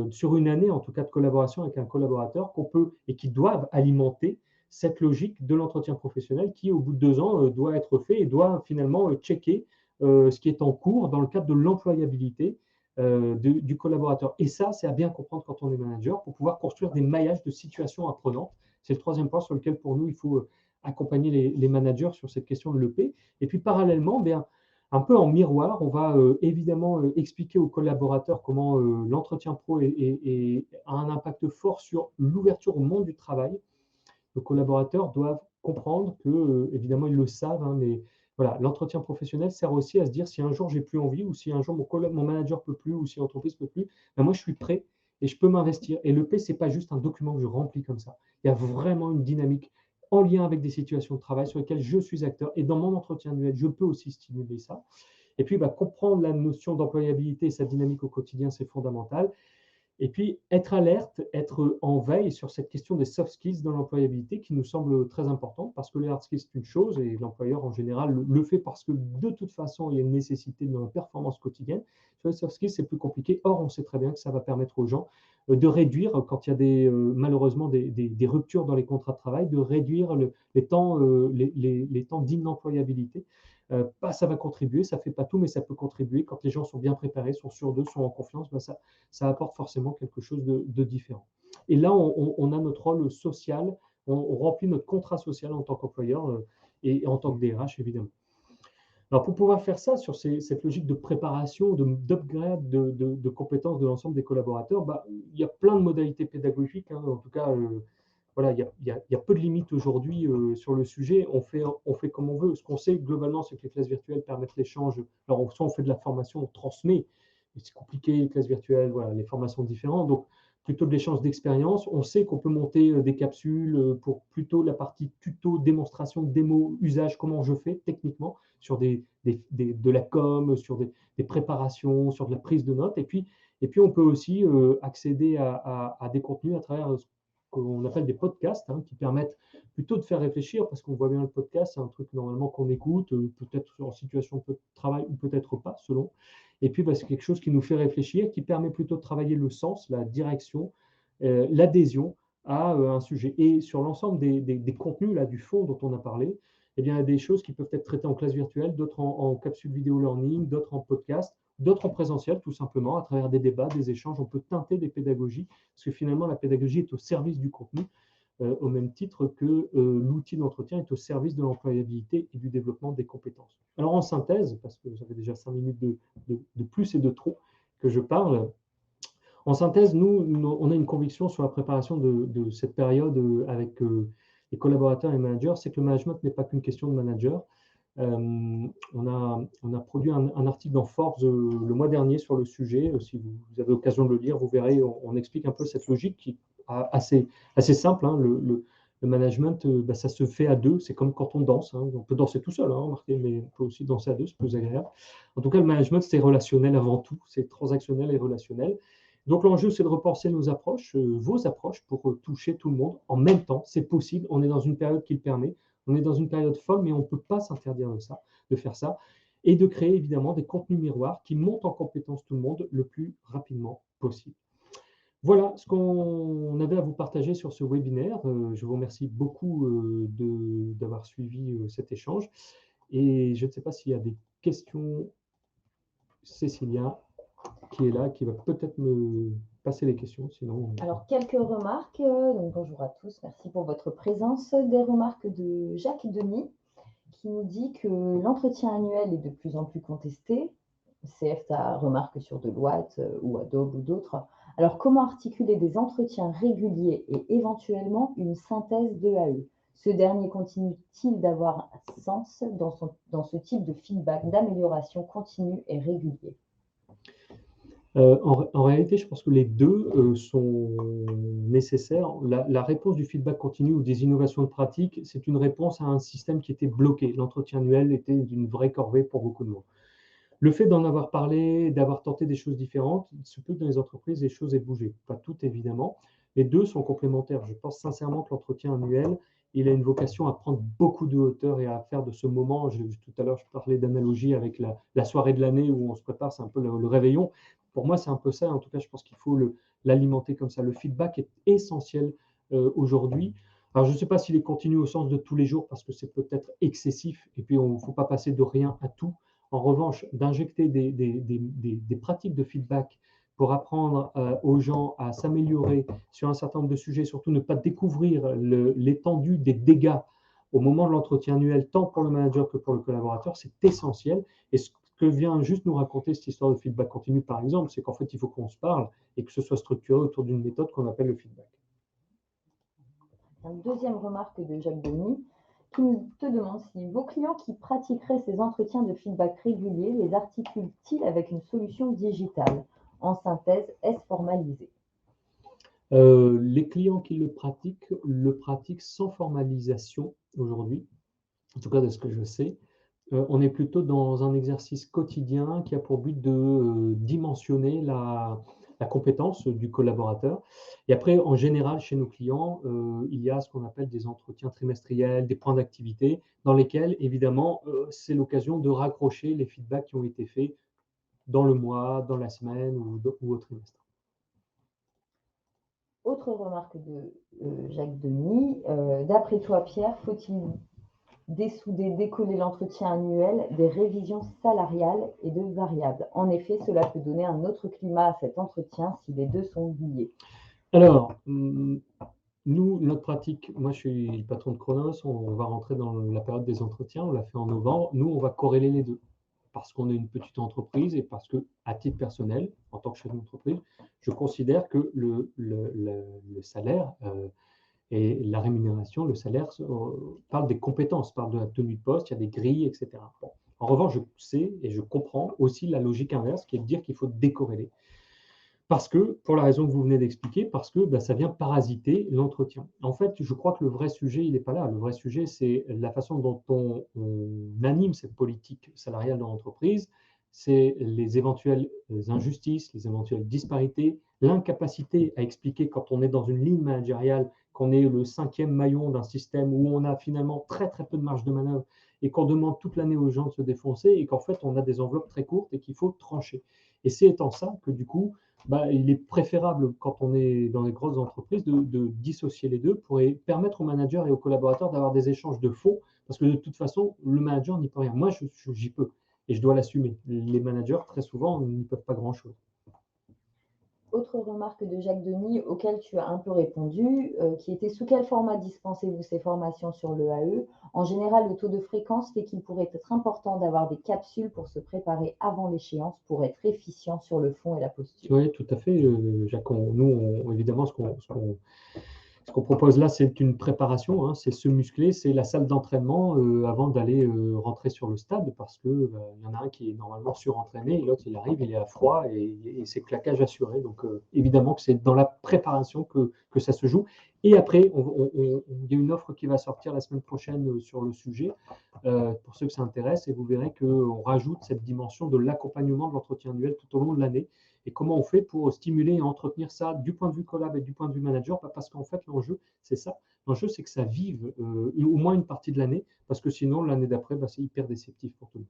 S1: sur une année en tout cas de collaboration avec un collaborateur qu'on peut et qui doivent alimenter cette logique de l'entretien professionnel qui, au bout de 2 ans, doit être fait et doit finalement checker ce qui est en cours dans le cadre de l'employabilité du collaborateur. Et ça, c'est à bien comprendre quand on est manager pour pouvoir construire des maillages de situations apprenantes. C'est le troisième point sur lequel, pour nous, il faut accompagner les managers sur cette question de l'EP. Et puis, parallèlement, bien, un peu en miroir, on va évidemment expliquer aux collaborateurs comment l'entretien pro a un impact fort sur l'ouverture au monde du travail. Les collaborateurs doivent comprendre que, évidemment, ils le savent, hein, mais voilà, l'entretien professionnel sert aussi à se dire si un jour j'ai plus envie, ou si un jour mon manager peut plus, ou si l'entreprise peut plus, ben moi je suis prêt et je peux m'investir. Et le P, c'est pas juste un document que je remplis comme ça. Il y a vraiment une dynamique en lien avec des situations de travail sur lesquelles je suis acteur. Et dans mon entretien annuel, je peux aussi stimuler ça. Et puis, bah, comprendre la notion d'employabilité et sa dynamique au quotidien, c'est fondamental. Et puis, être alerte, être en veille sur cette question des soft skills dans l'employabilité qui nous semble très importante parce que les hard skills, c'est une chose et l'employeur en général le fait parce que de toute façon, il y a une nécessité dans la performance quotidienne. Sur les soft skills, c'est plus compliqué. Or, on sait très bien que ça va permettre aux gens de réduire, quand il y a malheureusement des ruptures dans les contrats de travail, de réduire les temps, les temps d'inemployabilité. Ça va contribuer, ça ne fait pas tout, mais ça peut contribuer. Quand les gens sont bien préparés, sont sûrs d'eux, sont en confiance, ben ça apporte forcément quelque chose de différent. Et là, on a notre rôle social, on remplit notre contrat social en tant qu'employeur et en tant que DRH, évidemment. Alors, pour pouvoir faire ça sur cette logique de préparation, d'upgrade de compétences de l'ensemble des collaborateurs, bah, il y a plein de modalités pédagogiques. Hein, en tout cas, voilà, il y a peu de limites aujourd'hui sur le sujet. On fait comme on veut. Ce qu'on sait globalement, c'est que les classes virtuelles permettent l'échange. Alors, soit on fait de la formation, on transmet, mais c'est compliqué, les classes virtuelles, voilà, les formations différentes. Donc, plutôt de l'échange d'expérience. On sait qu'on peut monter des capsules pour plutôt la partie tuto, démonstration, démo, usage, comment je fais techniquement, sur de la com, sur des préparations, sur de la prise de notes. Et puis on peut aussi accéder à des contenus à travers qu'on appelle des podcasts, hein, qui permettent plutôt de faire réfléchir, parce qu'on voit bien le podcast, c'est un truc normalement qu'on écoute, peut-être en situation de travail ou peut-être pas, selon. Et puis, bah, c'est quelque chose qui nous fait réfléchir, qui permet plutôt de travailler le sens, la direction, l'adhésion à un sujet. Et sur l'ensemble des contenus, là, du fond dont on a parlé, eh bien, il y a des choses qui peuvent être traitées en classe virtuelle, d'autres en capsule vidéo learning, d'autres en podcast. d'autres en présentiel, tout simplement, à travers des débats, des échanges. On peut teinter des pédagogies, parce que finalement, la pédagogie est au service du contenu, au même titre que l'outil d'entretien est au service de l'employabilité et du développement des compétences. Alors en synthèse, parce que j'avais déjà 5 minutes de plus et de trop que je parle, en synthèse, nous, on a une conviction sur la préparation de cette période avec les collaborateurs et les managers, c'est que le management n'est pas qu'une question de manager. On a produit un article dans Forbes le mois dernier sur le sujet. Si vous avez l'occasion de le lire, vous verrez, on explique un peu cette logique qui est assez simple. Hein. Le management, ça se fait à deux. C'est comme quand on danse. Hein. On peut danser tout seul, hein, remarquez, mais on peut aussi danser à deux, c'est plus agréable. En tout cas, le management, c'est relationnel avant tout. C'est transactionnel et relationnel. Donc l'enjeu, c'est de repenser nos approches, vos approches, pour toucher tout le monde en même temps. C'est possible. On est dans une période qui le permet. On est dans une période folle, mais on ne peut pas s'interdire de faire ça, et de créer évidemment des contenus miroirs qui montent en compétence tout le monde le plus rapidement possible. Voilà ce qu'on avait à vous partager sur ce webinaire. Je vous remercie beaucoup d'avoir suivi cet échange. Et je ne sais pas s'il y a des questions. Cécilia, qui est là, qui va peut-être me passer les questions. Sinon,
S2: Alors, quelques remarques. Donc, bonjour à tous, merci pour votre présence. Des remarques de Jacques Denis, qui nous dit que l'entretien annuel est de plus en plus contesté. CF, ta remarque sur Deloitte ou Adobe ou d'autres. Alors, comment articuler des entretiens réguliers et éventuellement une synthèse d'EAE? Ce dernier continue-t-il d'avoir sens dans ce type de feedback d'amélioration continue et régulier?
S1: En réalité, je pense que les deux sont nécessaires. La réponse du feedback continu ou des innovations de pratique, c'est une réponse à un système qui était bloqué. L'entretien annuel était une vraie corvée pour beaucoup de monde. Le fait d'en avoir parlé, d'avoir tenté des choses différentes, il se peut que dans les entreprises, les choses aient bougé. Pas toutes, évidemment. Les deux sont complémentaires. Je pense sincèrement que l'entretien annuel, il a une vocation à prendre beaucoup de hauteur et à faire de ce moment, tout à l'heure, je parlais d'analogie avec la soirée de l'année où on se prépare, c'est un peu le réveillon. Pour moi, c'est un peu ça. En tout cas, je pense qu'il faut l'alimenter comme ça. Le feedback est essentiel aujourd'hui. Alors, je ne sais pas s'il est continu au sens de tous les jours, parce que c'est peut-être excessif, et puis il ne faut pas passer de rien à tout. En revanche, d'injecter des pratiques de feedback pour apprendre aux gens à s'améliorer sur un certain nombre de sujets, surtout ne pas découvrir l'étendue des dégâts au moment de l'entretien annuel, tant pour le manager que pour le collaborateur, c'est essentiel. Et ce que vient juste nous raconter cette histoire de feedback continu, par exemple, c'est qu'en fait, il faut qu'on se parle et que ce soit structuré autour d'une méthode qu'on appelle le feedback.
S2: Une deuxième remarque de Jacques Denis, qui te demande si vos clients qui pratiqueraient ces entretiens de feedback réguliers les articulent-ils avec une solution digitale? En synthèse, est-ce formalisé?
S1: Les clients qui le pratiquent sans formalisation aujourd'hui, en tout cas de ce que je sais. On est plutôt dans un exercice quotidien qui a pour but de dimensionner la compétence du collaborateur. Et après, en général, chez nos clients, il y a ce qu'on appelle des entretiens trimestriels, des points d'activité, dans lesquels, évidemment, c'est l'occasion de raccrocher les feedbacks qui ont été faits dans le mois, dans la semaine ou au trimestre.
S2: Autre remarque de Jacques Denis, d'après toi, Pierre, faut-il dessouder, décoller l'entretien annuel des révisions salariales et de variables? En effet, cela peut donner un autre climat à cet entretien si les deux sont liés.
S1: Alors, nous, notre pratique, moi je suis le patron de Chronos, on va rentrer dans la période des entretiens, on l'a fait en novembre. Nous, on va corréler les deux parce qu'on est une petite entreprise et parce que, à titre personnel, en tant que chef d'entreprise, je considère que le salaire et la rémunération, le salaire parle des compétences, parle de la tenue de poste, il y a des grilles, etc. Bon. En revanche, je sais et je comprends aussi la logique inverse qui est de dire qu'il faut décorréler. Parce que, pour la raison que vous venez d'expliquer, parce que ça vient parasiter l'entretien. En fait, je crois que le vrai sujet, il n'est pas là. Le vrai sujet, c'est la façon dont on anime cette politique salariale dans l'entreprise, c'est les éventuelles injustices, les éventuelles disparités, l'incapacité à expliquer quand on est dans une ligne managériale qu'on est le 5e maillon d'un système où on a finalement très très peu de marge de manœuvre et qu'on demande toute l'année aux gens de se défoncer et qu'en fait on a des enveloppes très courtes et qu'il faut trancher. Et c'est étant ça que du coup, il est préférable, quand on est dans les grosses entreprises, de dissocier les deux pour permettre aux managers et aux collaborateurs d'avoir des échanges de fond, parce que de toute façon, le manager n'y peut rien. Moi, j'y peux. et je dois l'assumer. Les managers, très souvent, n'y peuvent pas grand-chose.
S2: Autre remarque de Jacques Denis auquel tu as un peu répondu, qui était: sous quel format dispensez-vous ces formations sur l'EAE? En général, le taux de fréquence fait qu'il pourrait être important d'avoir des capsules pour se préparer avant l'échéance pour être efficient sur le fond et la posture.
S1: Oui, tout à fait, Jacques. Évidemment, ce qu'on propose là, c'est une préparation, hein, c'est se muscler, c'est la salle d'entraînement avant d'aller rentrer sur le stade, parce que il y en a un qui est normalement surentraîné et l'autre il arrive, il est à froid et c'est claquage assuré. Donc évidemment que c'est dans la préparation que ça se joue. Et après, il y a une offre qui va sortir la semaine prochaine sur le sujet pour ceux que ça intéresse, et vous verrez qu'on rajoute cette dimension de l'accompagnement de l'entretien annuel tout au long de l'année. Et comment on fait pour stimuler et entretenir ça du point de vue collab et du point de vue manager? Parce qu'en fait, l'enjeu, c'est ça. L'enjeu, c'est que ça vive au moins une partie de l'année, parce que sinon, l'année d'après, c'est hyper déceptif pour tout le monde.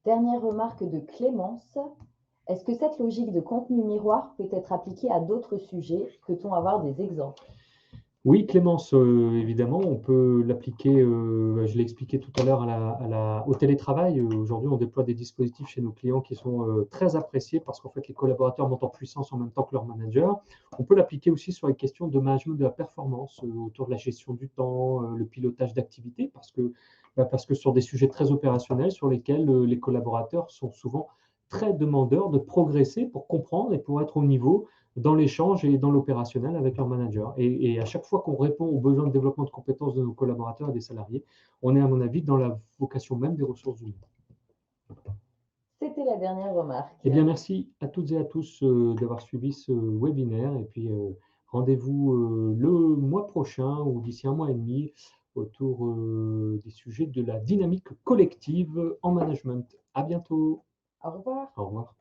S2: Dernière remarque de Clémence: est-ce que cette logique de contenu miroir peut être appliquée à d'autres sujets? Peut-on avoir des exemples?
S1: Oui, Clémence, évidemment, on peut l'appliquer, je l'ai expliqué tout à l'heure, au télétravail. Aujourd'hui, on déploie des dispositifs chez nos clients qui sont très appréciés, parce qu'en fait, les collaborateurs montent en puissance en même temps que leur manager. On peut l'appliquer aussi sur les questions de management de la performance, autour de la gestion du temps, le pilotage d'activités, parce que sur des sujets très opérationnels sur lesquels les collaborateurs sont souvent très demandeurs de progresser pour comprendre et pour être au niveau dans l'échange et dans l'opérationnel avec leur manager. Et à chaque fois qu'on répond aux besoins de développement de compétences de nos collaborateurs et des salariés, on est, à mon avis, dans la vocation même des ressources humaines.
S2: C'était la dernière remarque.
S1: Eh bien, merci à toutes et à tous d'avoir suivi ce webinaire. Et puis, rendez-vous le mois prochain ou d'ici un mois et demi autour des sujets de la dynamique collective en management. À bientôt.
S2: Au revoir.
S1: Au revoir.